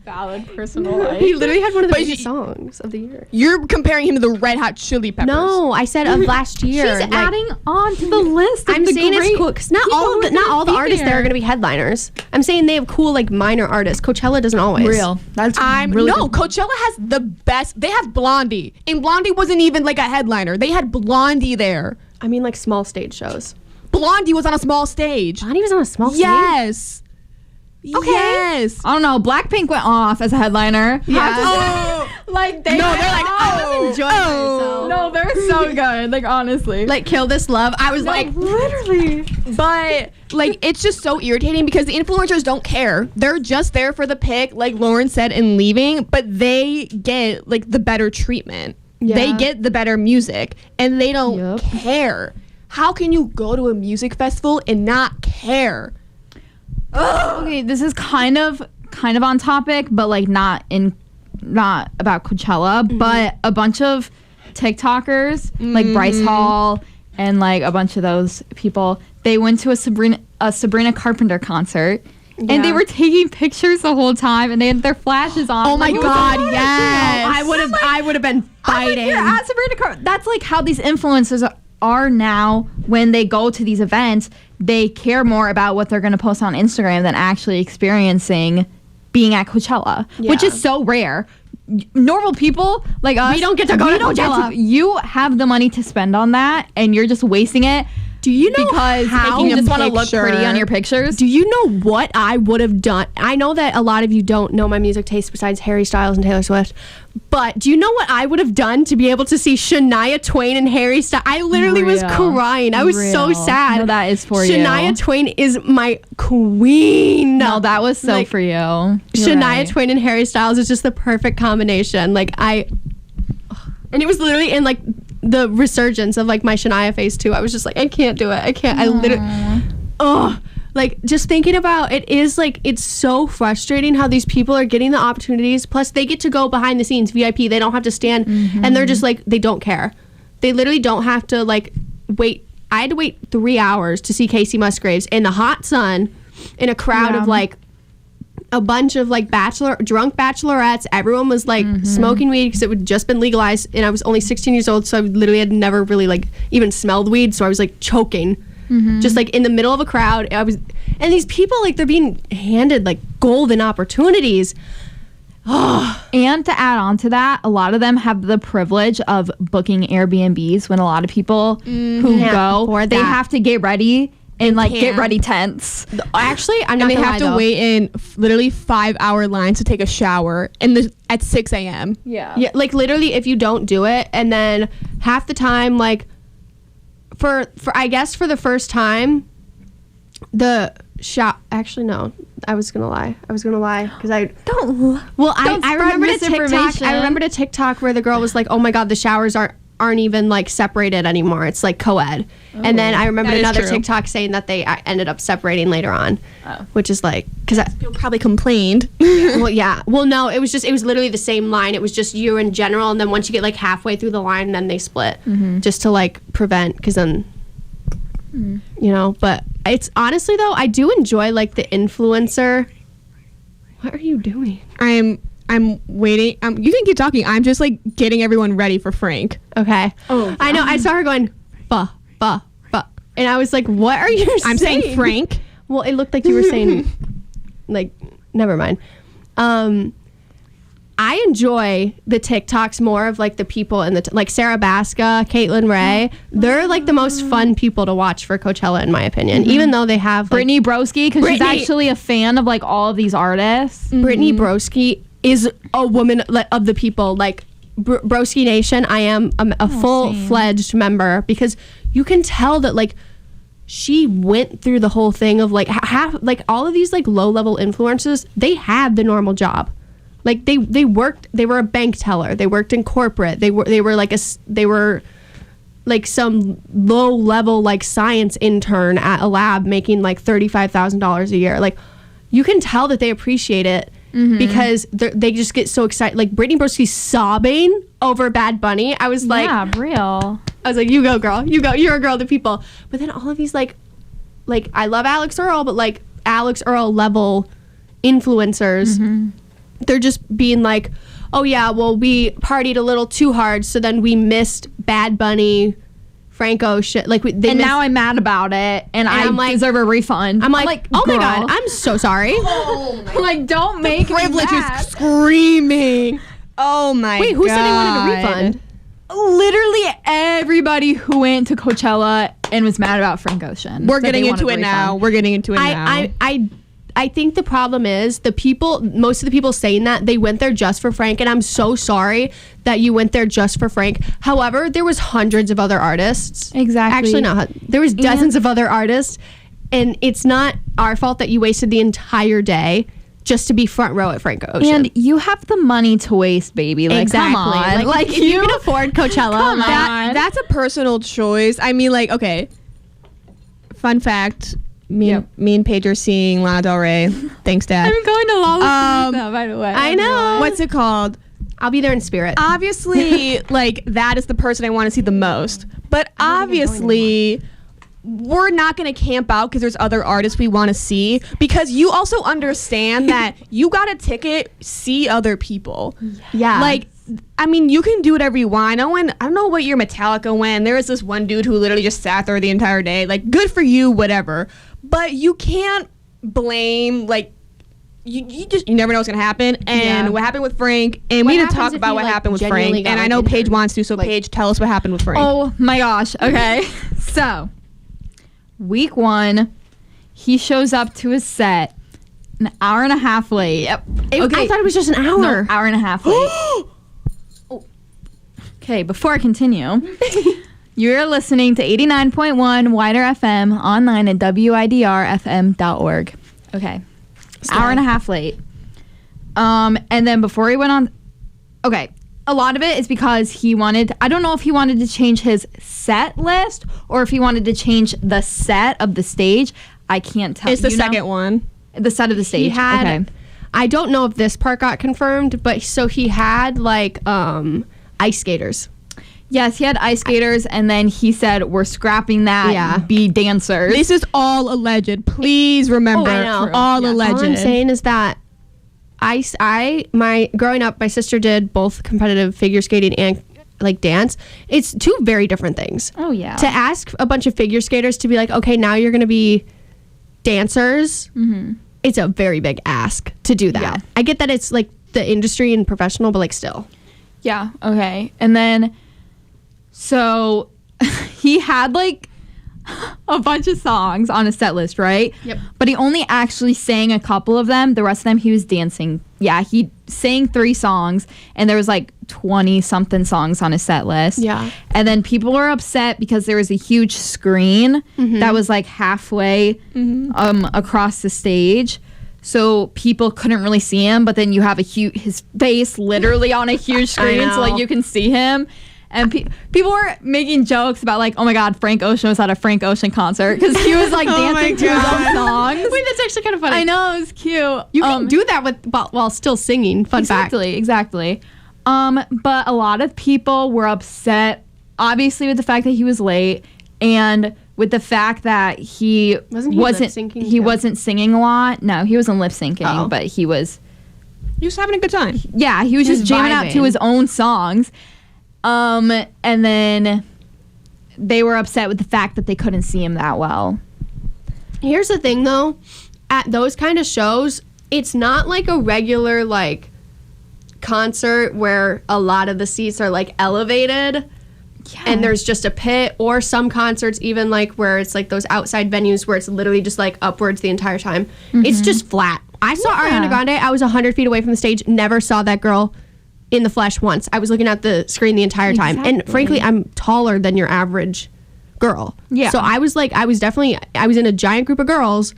Valid personal life. He literally had one of the But biggest songs of the year. You're comparing him to the Red Hot Chili Peppers. No, I said of last year. She's adding on to the list. I'm of the saying it's great cool because not people all who the, are not gonna all the be artists there are there. going to be headliners. I'm saying they have cool like minor artists. Coachella doesn't always. Real. That's really No, good. Coachella has the best. They have Blondie, and Blondie wasn't even like a headliner. They had Blondie there. I mean like small stage shows. Blondie was on a small stage. Bonnie was on a small stage. Yes. Okay. Yes. I don't know. Blackpink went off as a headliner. Yeah. Oh. Like they. No, they're like, I was enjoying myself. No, they're so good. Like honestly. Like Kill This Love. I was like, literally. But like it's just so irritating because the influencers don't care. They're just there for the pic, like Lauren said, and leaving, but they get like the better treatment. Yeah. They get the better music and they don't Yup. care. How can you go to a music festival and not care? Okay, this is kind of on topic, but like not about Coachella, but a bunch of TikTokers like Bryce Hall and like a bunch of those people, they went to a Sabrina Carpenter concert. Yeah. And they were taking pictures the whole time, and they had their flashes on. Oh my Like, it was God, a photo yes. shoot. I would have been I'm like, fighting. you're at Sabrina Carpenter. That's like how these influencers are now. When they go to these events, they care more about what they're going to post on Instagram than actually experiencing being at Coachella, which Yeah. is so rare. Normal people like us, We don't get to go we to don't get Coachella. you have the money to spend on that, and you're just wasting it. Do you know Because how you just want to look picture. pretty on your pictures. Do you know what I would have done? I know that a lot of you don't know my music taste besides Harry Styles and Taylor Swift, but do you know what I would have done to be able to see Shania Twain and Harry Styles? I literally was Real. crying. I was so Real. sad. No, that is for you. Shania Twain is my queen. No, that was so Like, for you. You're Shania right. Twain and Harry Styles is just the perfect combination. And it was literally in like the resurgence of like my Shania phase too. I was just like, I can't do it. I can't. I literally, like just thinking about it is like, it's so frustrating how these people are getting the opportunities. Plus they get to go behind the scenes VIP. They don't have to stand and they're just like, they don't care. They literally don't have to like wait. I had to wait 3 hours to see Casey Musgraves in the hot sun in a crowd of like a bunch of like drunk bachelorettes. Everyone was like smoking weed because it had just been legalized, and I was only 16 years old, so I literally had never really like even smelled weed, so I was like choking, just like in the middle of a crowd. And these people like they're being handed like golden opportunities. And to add on to that, a lot of them have the privilege of booking Airbnbs when a lot of people who Can't go, afford they that. have to get ready and like get can't. ready tents. Actually, I'm not And they gonna have lie, to though. wait in literally 5-hour lines to take a shower at 6 a.m. Yeah, like literally, if you don't do it, and then half the time, like for I guess for the first time, the shop. Actually, no, I was gonna lie because I Don't. well, Don't I spread remembered a TikTok. misinformation. I remembered a TikTok where the girl was like, "Oh my god, the showers aren't even like separated anymore. It's like co-ed." And then I remembered That is another true. TikTok saying that they ended up separating later on, which is like because People probably complained. well, yeah. Well, no, it was literally the same line. It was just you in general, and then once you get like halfway through the line, then they split, just to like prevent, because then, you know. But it's honestly though, I do enjoy like the influencer. What are you doing? I'm waiting. You can keep talking. I'm just like getting everyone ready for Frank. Okay. Oh, I know. I saw her going, "Fuh, fuh, fuh," and I was like, "What are you saying?" I'm saying Frank. Well, it looked like you were saying, like, never mind. I enjoy the TikToks more of like the people in like Sarah Baska, Caitlin Ray. They're like the most fun people to watch for Coachella, in my opinion. Even though they have like, Brittany Broski, because she's Brittany- actually a fan of like all of these artists. Brittany Broski is a woman of the people. Like Broski Nation, I am a full-fledged member, because you can tell that like she went through the whole thing of like half like all of these like low-level influencers. They had the normal job. Like they worked. They were a bank teller. They worked in corporate. They were like some low-level like science intern at a lab making like $35,000 a year. Like you can tell that they appreciate it because they just get so excited. Like Brittany Broski's sobbing over Bad Bunny. I was like, yeah, real. I was like, you go, girl. You go. You're a girl of the people. But then all of these like I love Alex Earl, but like Alex Earl level influencers, they're just being like, oh yeah, well we partied a little too hard, so then we missed Bad Bunny, Frank Ocean. Like now I'm mad about it, and I I'm like, deserve a refund. I'm like, oh my girl. god, I'm so sorry. Oh my Like, don't make me privilege mad. is screaming. Oh my Wait, god. who said they wanted a refund? Literally everybody who went to Coachella and was mad about Frank Ocean. We're said getting they into wanted it a now. refund. We're getting into it now. I think the problem is most of the people saying that they went there just for Frank, and I'm so sorry that you went there just for Frank. However, there was hundreds of other artists. Exactly. Actually, not. There was dozens of other artists, and it's not our fault that you wasted the entire day just to be front row at Frank Ocean. And you have the money to waste, baby. Like, exactly. come on. Like if you can afford Coachella, Come like, on. That's a personal choice. I mean, like, okay. Fun fact. Me and Paige are seeing Lana Del Rey. Thanks, Dad. I'm going to Lollapalooza, by the way. I know. What's it called? I'll be there in spirit. Obviously, like, that is the person I want to see the most. But obviously, we're not going to camp out because there's other artists we want to see. Because you also understand that you got a ticket, see other people. Yeah. Like, I mean, you can do whatever you want. I don't know what year Metallica went. There was this one dude who literally just sat there the entire day. Like, good for you, whatever. But you can't blame, like, you never know what's gonna happen. And what happened with Frank, and we need to talk about what happened with Frank. And I know Paige wants to, so Paige, tell us what happened with Frank. Oh my gosh. Okay. So, week 1, he shows up to his set an hour and a half late. Yep. Okay. I thought it was just an hour. No, hour and a half late. Okay, before I continue, you're listening to 89.1 WIDR FM online at WIDRFM.org. Okay. Hour and a half late. And then before he went on, okay, a lot of it is because he wanted, I don't know if he wanted to change his set list or if he wanted to change the set of the stage. I can't tell. It's the second one. The set of the stage. He had, okay. I don't know if this part got confirmed, but so he had like ice skaters. Yes, he had ice skaters, and then he said, we're scrapping that, Yeah. be dancers. This is all alleged. Please remember, I know. all Yes. alleged. All I'm saying is that growing up, my sister did both competitive figure skating and like dance. It's two very different things. Oh, yeah. To ask a bunch of figure skaters to be like, okay, now you're going to be dancers. It's a very big ask to do that. Yeah. I get that it's like the industry and professional, but like still. Yeah, okay. And then, so he had like a bunch of songs on his set list, right? Yep. But he only actually sang a couple of them. The rest of them he was dancing. Yeah, he sang 3 songs, and there was like 20 something songs on his set list. Yeah. And then people were upset because there was a huge screen that was like halfway across the stage. So people couldn't really see him, but then you have his face literally on a huge screen, so like you can see him. And people were making jokes about like, oh my God, Frank Ocean was at a Frank Ocean concert because he was like dancing to his own songs. Wait, that's actually kind of funny. I know, it was cute. You can do that while still singing. Fun fact. Exactly. But a lot of people were upset, obviously, with the fact that he was late and with the fact that he wasn't lip-syncing too? wasn't singing a lot. No, he wasn't lip syncing, but he was. He was having a good time. Yeah, he was just jamming out to vibing. his own songs. And then they were upset with the fact that they couldn't see him that well. Here's the thing, though. At those kind of shows, it's not like a regular like concert where a lot of the seats are like elevated. Yeah. And there's just a pit, or some concerts even like where it's like those outside venues where it's literally just like upwards the entire time. It's just flat. I saw Ariana Grande. I was 100 feet away from the stage. Never saw that girl in the flesh once. I was looking at the screen the entire time. And Exactly. frankly, I'm taller than your average girl. Yeah. So I was in a giant group of girls,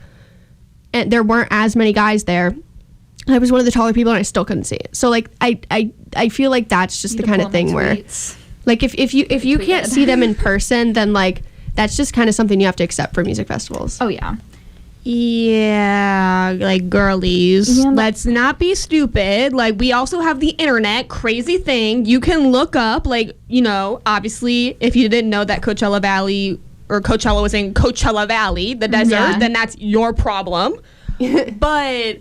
and there weren't as many guys there. I was one of the taller people, and I still couldn't see it. So like I feel like that's just the kind of thing where like if you can't see them in person, then like that's just kind of something you have to accept for music festivals. Oh yeah. Yeah, like girlies. Yeah. Let's not be stupid. Like, we also have the internet, crazy thing. You can look up, like, you know, obviously, if you didn't know that Coachella Valley or Coachella was in Coachella Valley, the desert, then that's your problem. But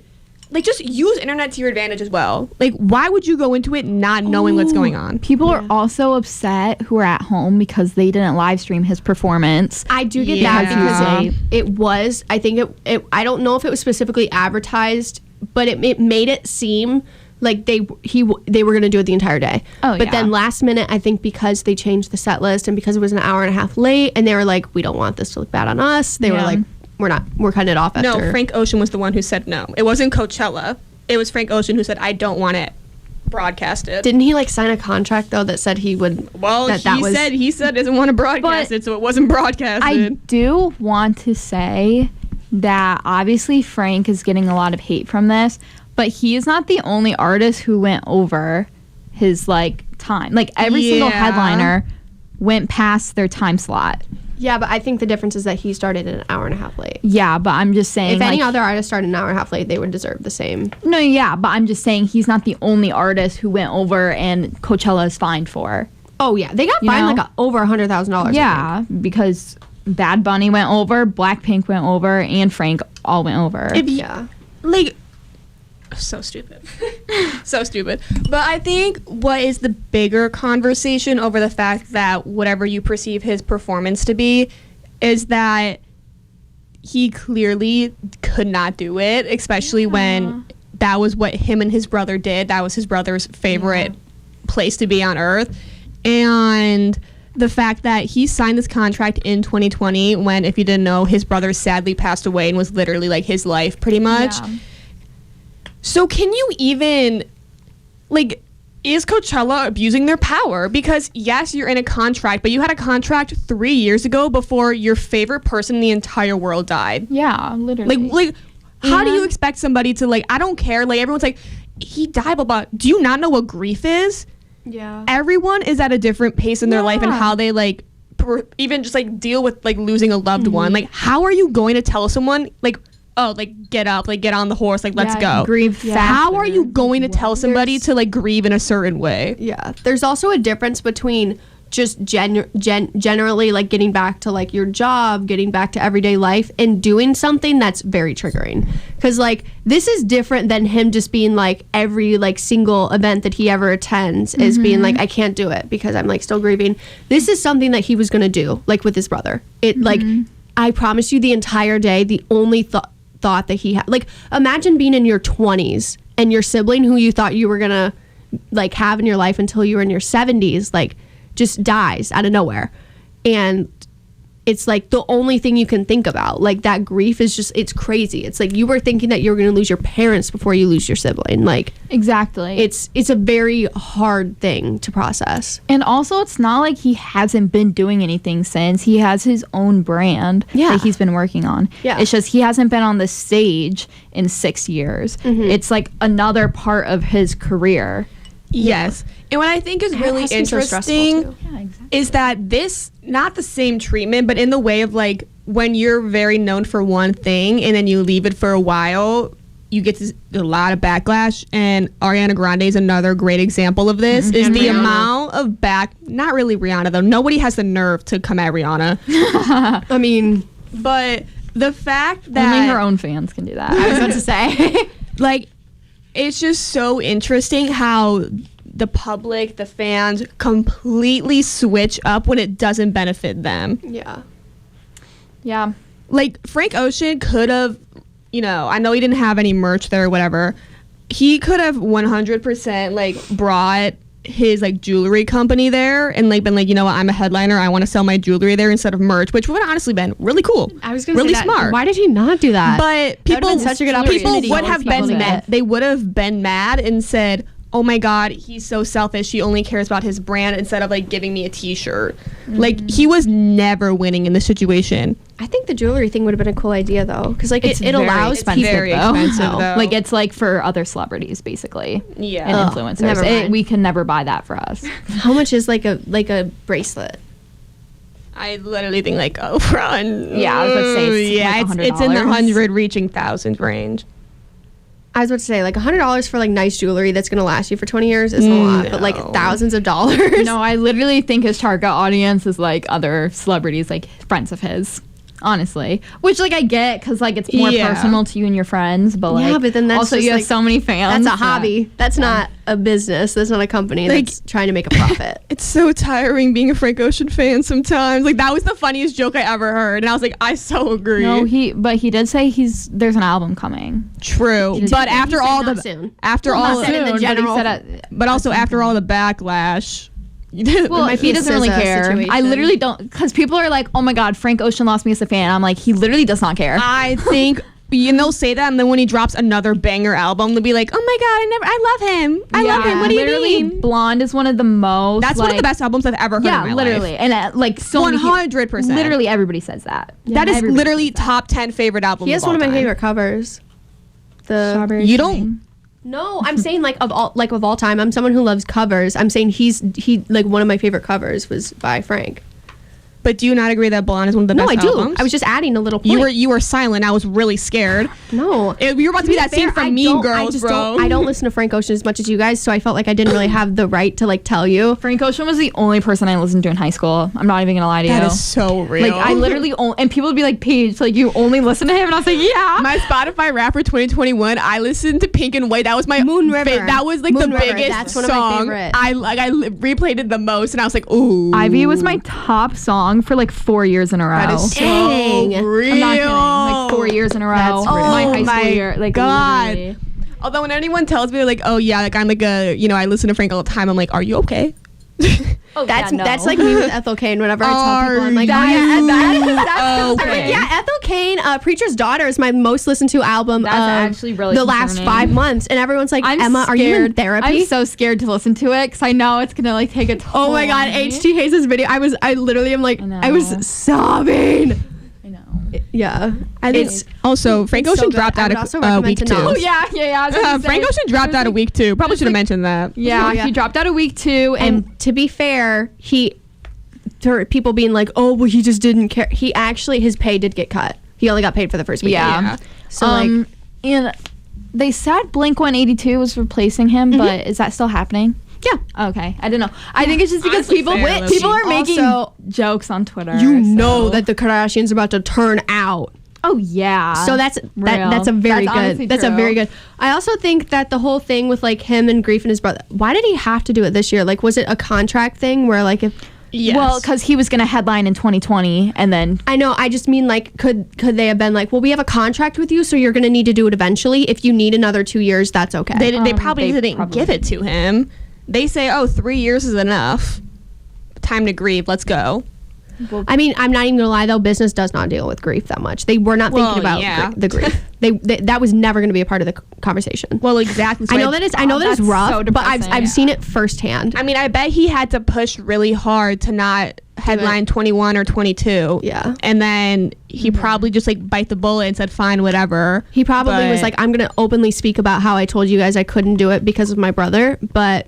like, just use internet to your advantage as well. Like, why would you go into it not knowing what's going on? People are also upset who are at home because they didn't live stream his performance. I do get that because it was, I think I don't know if it was specifically advertised, but it made it seem like they were going to do it the entire day. But then last minute, I think because they changed the set list and because it was an hour and a half late, and they were like, we don't want this to look bad on us. They were like, we're cutting it off after. No, Frank Ocean was the one who said no. It wasn't Coachella. It was Frank Ocean who said, I don't want it broadcasted. Didn't he like sign a contract though that said he would? Well, he said doesn't want to broadcast it, so it wasn't broadcasted. I do want to say that obviously Frank is getting a lot of hate from this, but he is not the only artist who went over his like time. Like every single headliner went past their time slot. Yeah, but I think the difference is that he started an hour and a half late. Yeah, but I'm just saying, if any other artist started an hour and a half late, they would deserve the same. No, yeah, but I'm just saying he's not the only artist who went over and Coachella is fined for. Oh yeah, they got fined like over $100,000. Yeah, because Bad Bunny went over, Blackpink went over, and Frank all went over. Like, so stupid. So stupid. But I think what is the bigger conversation over the fact that whatever you perceive his performance to be is that he clearly could not do it, especially when that was what him and his brother did. That was his brother's favorite place to be on earth. And the fact that he signed this contract in 2020 when, if you didn't know, his brother sadly passed away and was literally like his life pretty much. Yeah. So can you even, like, is Coachella abusing their power? Because yes, you're in a contract, but you had a contract 3 years ago before your favorite person in the entire world died. Yeah, literally. Like how do you expect somebody to, like, I don't care, like, everyone's like, he died, blah, blah. Do you not know what grief is? Yeah. Everyone is at a different pace in their life and how they, like, even just, like, deal with, like, losing a loved one. Like, how are you going to tell someone, like, oh, like, get up, like, get on the horse, like, let's go. Grieve faster. How are you going to tell somebody to, like, grieve in a certain way? Yeah. There's also a difference between just generally, like, getting back to, like, your job, getting back to everyday life, and doing something that's very triggering. Because, like, this is different than him just being, like, every, like, single event that he ever attends is being, like, I can't do it because I'm, like, still grieving. This is something that he was going to do, like, with his brother. Like, I promise you the entire day, the only thought that he had, like, imagine being in your 20s and your sibling who you thought you were gonna, like, have in your life until you were in your 70s, like, just dies out of nowhere, and it's like the only thing you can think about. Like, that grief is just, it's crazy. It's like you were thinking that you were gonna lose your parents before you lose your sibling. Like, exactly. It's a very hard thing to process. And also, it's not like he hasn't been doing anything since. He has his own brand that he's been working on. Yeah. It's just he hasn't been on the stage in 6 years. It's like another part of his career. Yes. And what I think is really interesting is that this, not the same treatment, but in the way of, like, when you're very known for one thing and then you leave it for a while, you get a lot of backlash. And Ariana Grande is another great example of this, is the amount of not really Rihanna, though. Nobody has the nerve to come at Rihanna. I mean, but the fact that only her own fans can do that. I was about to say. Like, it's just so interesting how the public, the fans, completely switch up when it doesn't benefit them. Yeah. Yeah. Like, Frank Ocean could have, you know, I know he didn't have any merch there or whatever. He could have 100%, like, brought his, like, jewelry company there and, like, been like, you know what, I'm a headliner, I want to sell my jewelry there instead of merch, which would have honestly been really cool. I was going to really say that. Smart. Why did he not do that? But people, such a good opportunity. would have been mad. They would have been mad and said, oh my God, he's so selfish. He only cares about his brand instead of, like, giving me a t-shirt. Like, he was never winning in this situation. I think the jewelry thing would have been a cool idea, though, because, like, it allows people. It's very expensive, though. Like, it's like for other celebrities, basically. Yeah. And influencers. We can never buy that for us. How much is like a bracelet? I literally think like Oprah. Yeah, I was about to say it's like it's in the $100. 100 reaching thousands range. I was about to say like $100 for like nice jewelry that's gonna last you for 20 years isn't a lot, but like thousands of dollars. No, I literally think his target audience is like other celebrities, like friends of his. Honestly, which like I get because like it's more personal to you and your friends, but like yeah, but then that's also just, you have like, so many fans. That's a hobby. That's not a business. That's not a company Like, that's trying to make a profit. It's so tiring being a Frank Ocean fan sometimes. Like that was the funniest joke I ever heard, and I was like, I so agree. No, he did say there's an album coming. True, but after all the soon. after Well, all not soon, the, in general. but also after all the backlash. Well, might be he a doesn't really SZA care. situation. I literally don't, because people are like, "Oh my God, Frank Ocean lost me as a fan." I'm like, he literally does not care. I think. And they'll say that, and then when he drops another banger album, they'll be like, "Oh my God, I love him. I love him. What do you literally, mean?" Blonde is one of the most. That's one of the best albums I've ever heard. Yeah, in my literally, life. and like so 100%. Literally, everybody says that. That is Everybody literally says that. top 10 favorite albums. He has of one all of my time. favorite covers. The Strawberry You Shortcake. don't. No, I'm saying like of all time. I'm someone who loves covers. I'm saying he like one of my favorite covers was by Frank. But do you not agree that Blonde is one of the No, best I do. albums? I was just adding a little point. You were silent. I was really scared. No. You were about to be that scene from Mean Girls, bro. I don't listen to Frank Ocean as much as you guys, so I felt like I didn't really have the right to like tell you. Frank Ocean was the only person I listened to in high school. I'm not even gonna lie to you. That is so real. Like I literally and people would be like, Paige, like you only listen to him, and I was like, yeah. My Spotify rap for 2021, I listened to Pink and White. That was my Moon River. That was like Moon the River. biggest That's one of my song. favorite. I replayed it the most, and I was like, ooh. Ivy was my top song for like 4 years in a row. That is so Dang. real. I'm not kidding. Like 4 years in a row. That's my pretty- high school year. Like God. literally. Although when anyone tells me like, oh yeah, like I'm like I listen to Frank all the time. I'm like, are you okay? Oh, That's yeah, no. that's like me with Ethel Kane. Whenever I tell people, I'm like, That oh yeah, is- that's that's I'm like, okay. yeah, Ethel Kane, Preacher's Daughter is my most listened to album That's of actually really the last concerning. 5 months, and everyone's like, I'm Emma, are you in scared. therapy? I'm so scared to listen to it because I know it's gonna like take a toll. Oh my god, on me. HT Hayes' video. I literally am like, I I was know. sobbing. I know. Yeah, It's also Frank it's so Ocean good. dropped I out would of also recommend week to 2. know. Oh yeah. I was gonna say, Frank Ocean dropped out of week 2. Probably should have mentioned that. Yeah, Yeah. he dropped out of week 2, and to be fair, to people being like, oh well, he just didn't care. He actually, his pay did get cut. He only got paid for the first week. yeah. So like, and they said Blink 182 was replacing him, but is that still happening? yeah. Okay, I don't know. I think it's just because Honestly, fair, Lizzie. people are making Also, jokes on Twitter. You know so- that the Kardashians are about to turn out. Oh yeah. So that's Real. that's a very That's honestly good. That's a true. very good. I also think that the whole thing with like him and Grief and his brother. Why did he have to do it this year? Like, was it a contract thing where like if Yes. Well, because he was gonna headline in 2020, and then I know, I just mean like could they have been like, well, we have a contract with you, so you're gonna need to do it eventually. If you need another 2 years, that's okay. They probably they didn't probably give it to him. They say, oh, 3 years is enough. Time to grieve. Let's go. I mean, I'm not even gonna lie though. Business does not deal with grief that much. They were not Well, thinking about yeah. the grief. They that was never gonna be a part of the conversation. Well, exactly. So I know that it's that's rough, so but I've depressing. seen it firsthand. I mean, I bet he had to push really hard to not headline 21 or 22. Yeah. And then he probably just like bite the bullet and said, fine, whatever. He probably was But- like, I'm going to openly speak about how I told you guys I couldn't do it because of my brother, but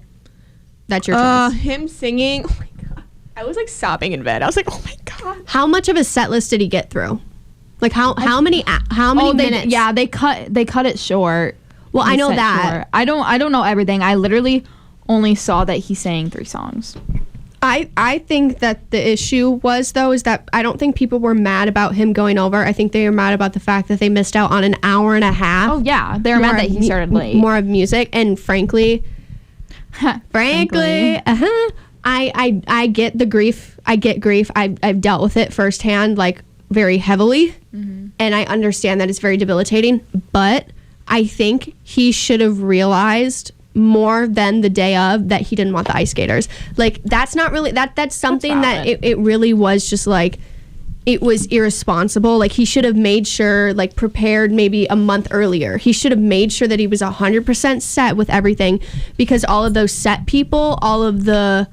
that's your choice. Him singing. Oh my God. I was like sobbing in bed. I was like, oh my God. How much of his set list did he get through? Like how many minutes? they cut it short. Well, I They know set that. short. I don't know everything. I literally only saw that he sang 3 songs. I think that the issue was though is that I don't think people were mad about him going over. I think they were mad about the fact that they missed out on an hour and a half. Oh yeah, they were mad that he started late. More of music, and frankly, I get the grief. I get grief. I've dealt with it firsthand, like very heavily, and I understand that it's very debilitating. But I think he should have realized more than the day of that he didn't want the ice skaters. Like that's not really that's something that valid. it really was just like it was irresponsible. Like he should have made sure, like prepared maybe a month earlier. He should have made sure that he was 100% set with everything, because all of those set people, all of the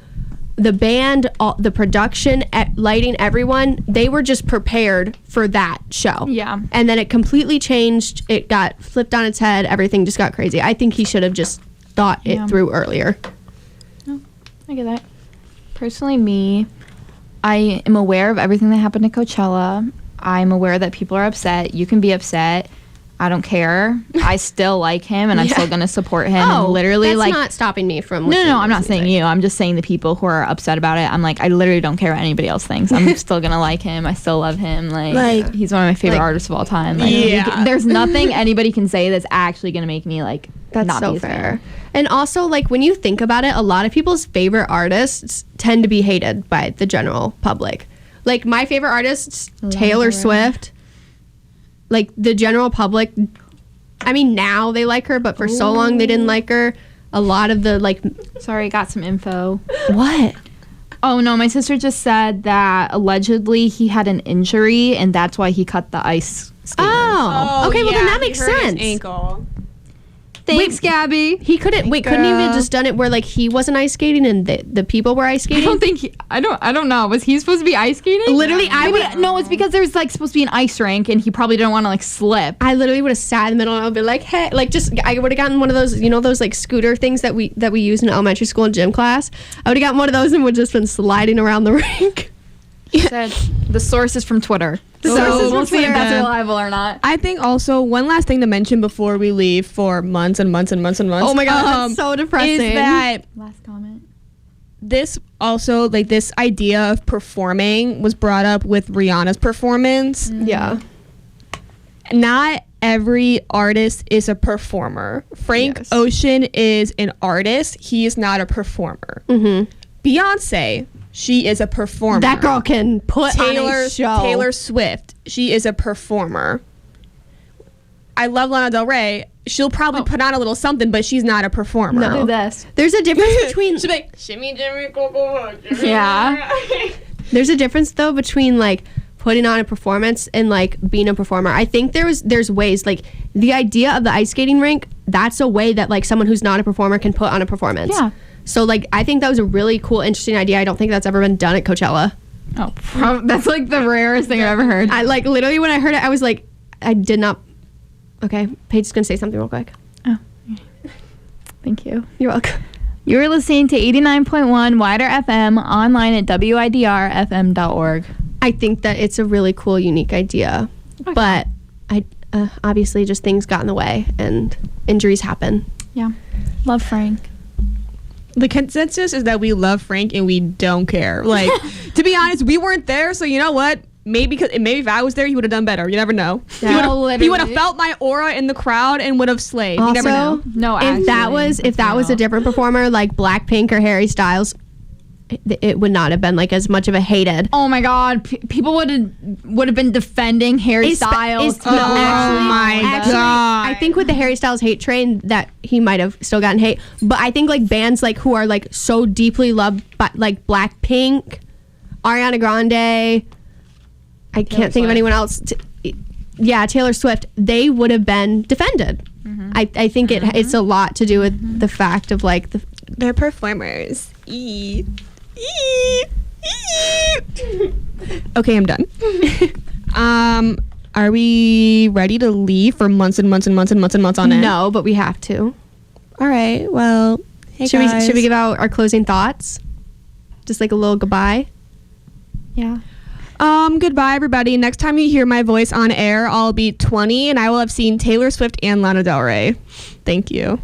band, all the production, lighting, everyone, they were just prepared for that show. Yeah. And then it completely changed. It got flipped on its head. Everything just got crazy. I think he should have just thought it through earlier. I get that. Personally, me, I am aware of everything that happened at Coachella. I'm aware that people are upset. You can be upset. I don't care. I still like him, and I'm still going to support him. And literally, that's like, not stopping me from. No, I'm not saying you. I'm just saying the people who are upset about it. I'm like, I literally don't care what anybody else thinks. I'm still gonna like him. I still love him. Like he's one of my favorite artists of all time. Like, there's nothing anybody can say that's actually gonna make me like. That's not so be a fan. fair. And also, like, when you think about it, a lot of people's favorite artists tend to be hated by the general public. Like, my favorite artists, Taylor Swift. Like, the general public, I mean, now they like her, but for so long they didn't like her. A lot of the, like... Sorry, got some info. What? Oh, no, my sister just said that allegedly he had an injury, and that's why he cut the ice skating. Oh, okay, well, then that makes sense. Ankle. Thanks, Gabby. He couldn't couldn't he have just done it where like he wasn't ice skating and the people were ice skating? I don't think I don't know. Was he supposed to be ice skating? Literally, No, it's because there's like supposed to be an ice rink and he probably didn't want to like slip. I literally would have sat in the middle and I would be like, hey, like just I would have gotten one of those, you know, those like scooter things that we use in elementary school in gym class. I would have gotten one of those and would just been sliding around the rink. Said the source is from Twitter. The So source is we'll from see if Twitter. that's reliable or not. I think also one last thing to mention before we leave for months and months and months and months. Oh my god, that's so depressing. Is that Last comment. this also, like, this idea of performing was brought up with Rihanna's performance. Yeah. Not every artist is a performer. Frank Yes. Ocean is an artist. He is not a performer. Mm-hmm. Beyonce, she is a performer. That girl can put on a show. Taylor Swift, she is a performer. I love Lana Del Rey. She'll probably put on a little something, but she's not a performer. No. Do this. There's a difference between She'll be like, shimmy, jimmy, cocoa, jimmy. Yeah. there's a difference though between like putting on a performance and like being a performer. I think there's ways, like the idea of the ice skating rink, that's a way that like someone who's not a performer can put on a performance. Yeah. So like I think that was a really cool, interesting idea. I don't think that's ever been done at Coachella. Oh, that's like the rarest thing I've ever heard. I like literally when I heard it, I was like, I did not. Okay, Paige's gonna say something real quick. Oh, thank you. You're welcome. You were listening to 89.1 WIDR FM online at widrfm.org. I think that it's a really cool, unique idea, but I obviously just things got in the way and injuries happen. Yeah. Love Frank. The consensus is that we love Frank and we don't care. Like, to be honest, we weren't there, so you know what? Maybe if I was there, he would have done better. You never know. Yeah. He would have felt my aura in the crowd and would have slayed. You never know. No, If that was a different performer like Blackpink or Harry Styles, it would not have been like as much of a hated. Oh my God! People would have been defending Harry Styles. No, actually, God. I think with the Harry Styles hate train that he might have still gotten hate, but I think like bands like who are like so deeply loved by like Blackpink, Ariana Grande, I can't think of anyone else. Taylor Swift, they would have been defended. Mm-hmm. I think it's a lot to do with the fact of like They're performers. Okay, I'm done. Are we ready to leave for months and months and months and months and months on end? No, but we have to. All right. Well, hey guys. Should we give out our closing thoughts? Just like a little goodbye. Yeah. Goodbye, everybody. Next time you hear my voice on air, I'll be 20 and I will have seen Taylor Swift and Lana Del Rey. Thank you.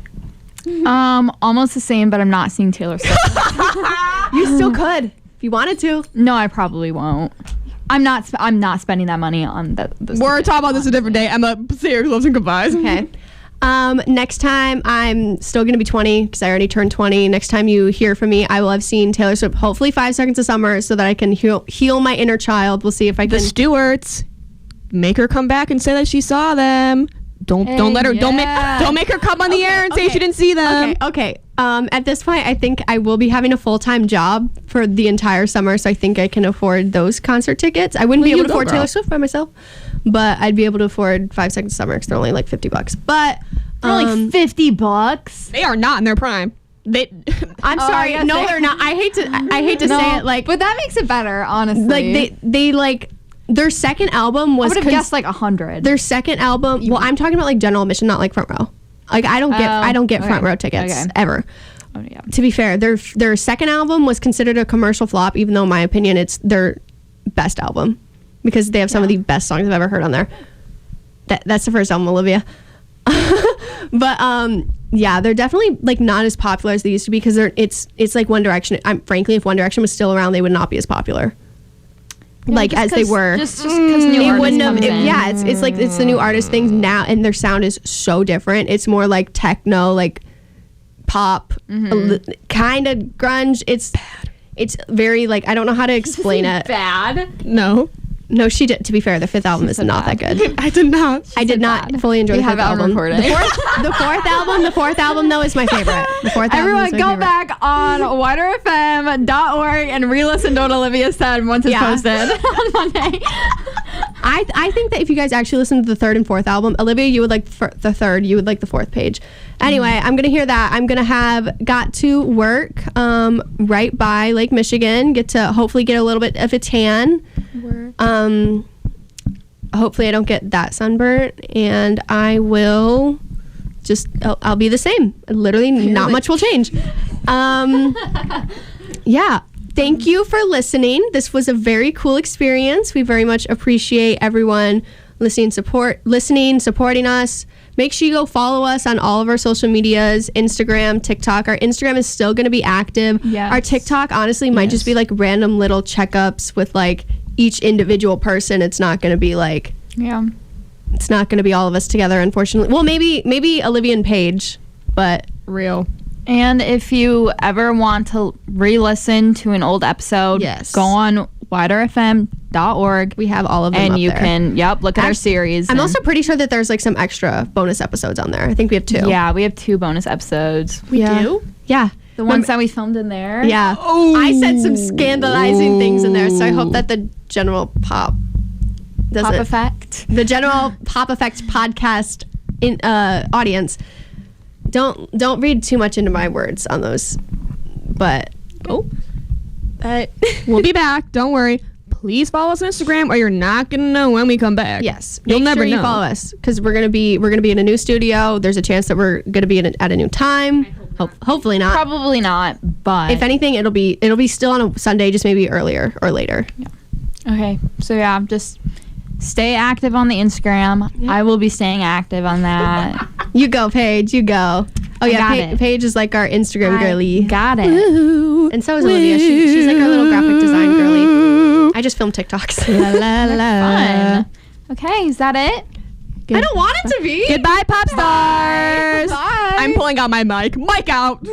Almost the same, but I'm not seeing Taylor Swift. You still could if you wanted to. No, I probably won't. I'm not spending that money on that. We're talking about this a different day. Emma, say your loves and goodbyes. Okay. Next time I'm still going to be 20 because I already turned 20. Next time you hear from me, I will have seen Taylor Swift, hopefully 5 Seconds of Summer, so that I can heal my inner child. We'll see if I can. The Stewarts, make her come back and say that she saw them. Don't let her. Yeah. Don't make her come on the air and say she didn't see them. Okay. At this point, I think I will be having a full-time job for the entire summer, so I think I can afford those concert tickets. I wouldn't be able to afford Taylor Swift by myself, but I'd be able to afford 5 Seconds of Summer because they're only like $50. But they're only $50. They are not in their prime. I'm sorry. No, they're not. I hate to say it, like, but that makes it better, honestly. Like they like. Their second album was. I would have guessed like 100. Their second album. Well, I'm talking about like general admission, not like front row. Like I don't get front row tickets ever. Oh yeah. To be fair, their second album was considered a commercial flop, even though in my opinion it's their best album because they have some of the best songs I've ever heard on there. That's the first album, Olivia. But yeah, they're definitely like not as popular as they used to be because it's like One Direction. Frankly, if One Direction was still around, they would not be as popular. Yeah, like as they were. Just because new artists comes in. Yeah, it's like it's the new artist things now, and their sound is so different. It's more like techno, like pop, kind of grunge. It's very like I don't know how to explain it. Bad. No, she did. To be fair, the fifth album is not that good. I did not. I did not fully enjoy the fifth album. The fourth album though is my favorite. The fourth album. Everyone, go back on WIDRFM.org and re-listen to what Olivia said once it's posted on Monday. I think that if you guys actually listen to the third and fourth album, Olivia, you would like the third, you would like the fourth page. Anyway, I'm gonna hear that. I'm gonna have got to work right by Lake Michigan. Get to hopefully get a little bit of a tan. Hopefully I don't get that sunburnt, and I will I'll be the same. Literally not much will change. Yeah. Thank you for listening. This was a very cool experience. We very much appreciate everyone supporting us. Make sure you go follow us on all of our social medias, Instagram, TikTok. Our Instagram is still going to be active. Yes. Our TikTok, honestly, might just be like random little checkups with like each individual person. It's not going to be like... Yeah. It's not going to be all of us together, unfortunately. Well, maybe Olivia and Paige, but... Real. And if you ever want to re-listen to an old episode, go on WIDRFM.org. We have all of them and up you there. can look at our series. I'm also pretty sure that there's like some extra bonus episodes on there. I think we have 2. Yeah, we have 2 bonus episodes. We do? Yeah. The ones that we filmed in there. Yeah. Oh. I said some scandalizing things in there, so I hope that the general pop effect. The general pop effect podcast audience don't read too much into my words on those. But we'll be back. Don't worry. Please follow us on Instagram, or you're not gonna know when we come back. Yes, you'll never know. You follow us because we're gonna be in a new studio. There's a chance that we're gonna be at a new time. Hopefully not. Probably not. But if anything, it'll be still on a Sunday, just maybe earlier or later. Yeah. Okay. So yeah, just stay active on the Instagram. Yep. I will be staying active on that. You go, Paige. You go. Oh yeah, Paige is like our Instagram girly. Got it. Woo-hoo. And so is Olivia. She's like our little graphic design girly. I just film TikToks. La, la, la. Fun. Okay, is that it? I don't want it to be. Goodbye, pop stars. Bye. I'm pulling out my mic. Mic out.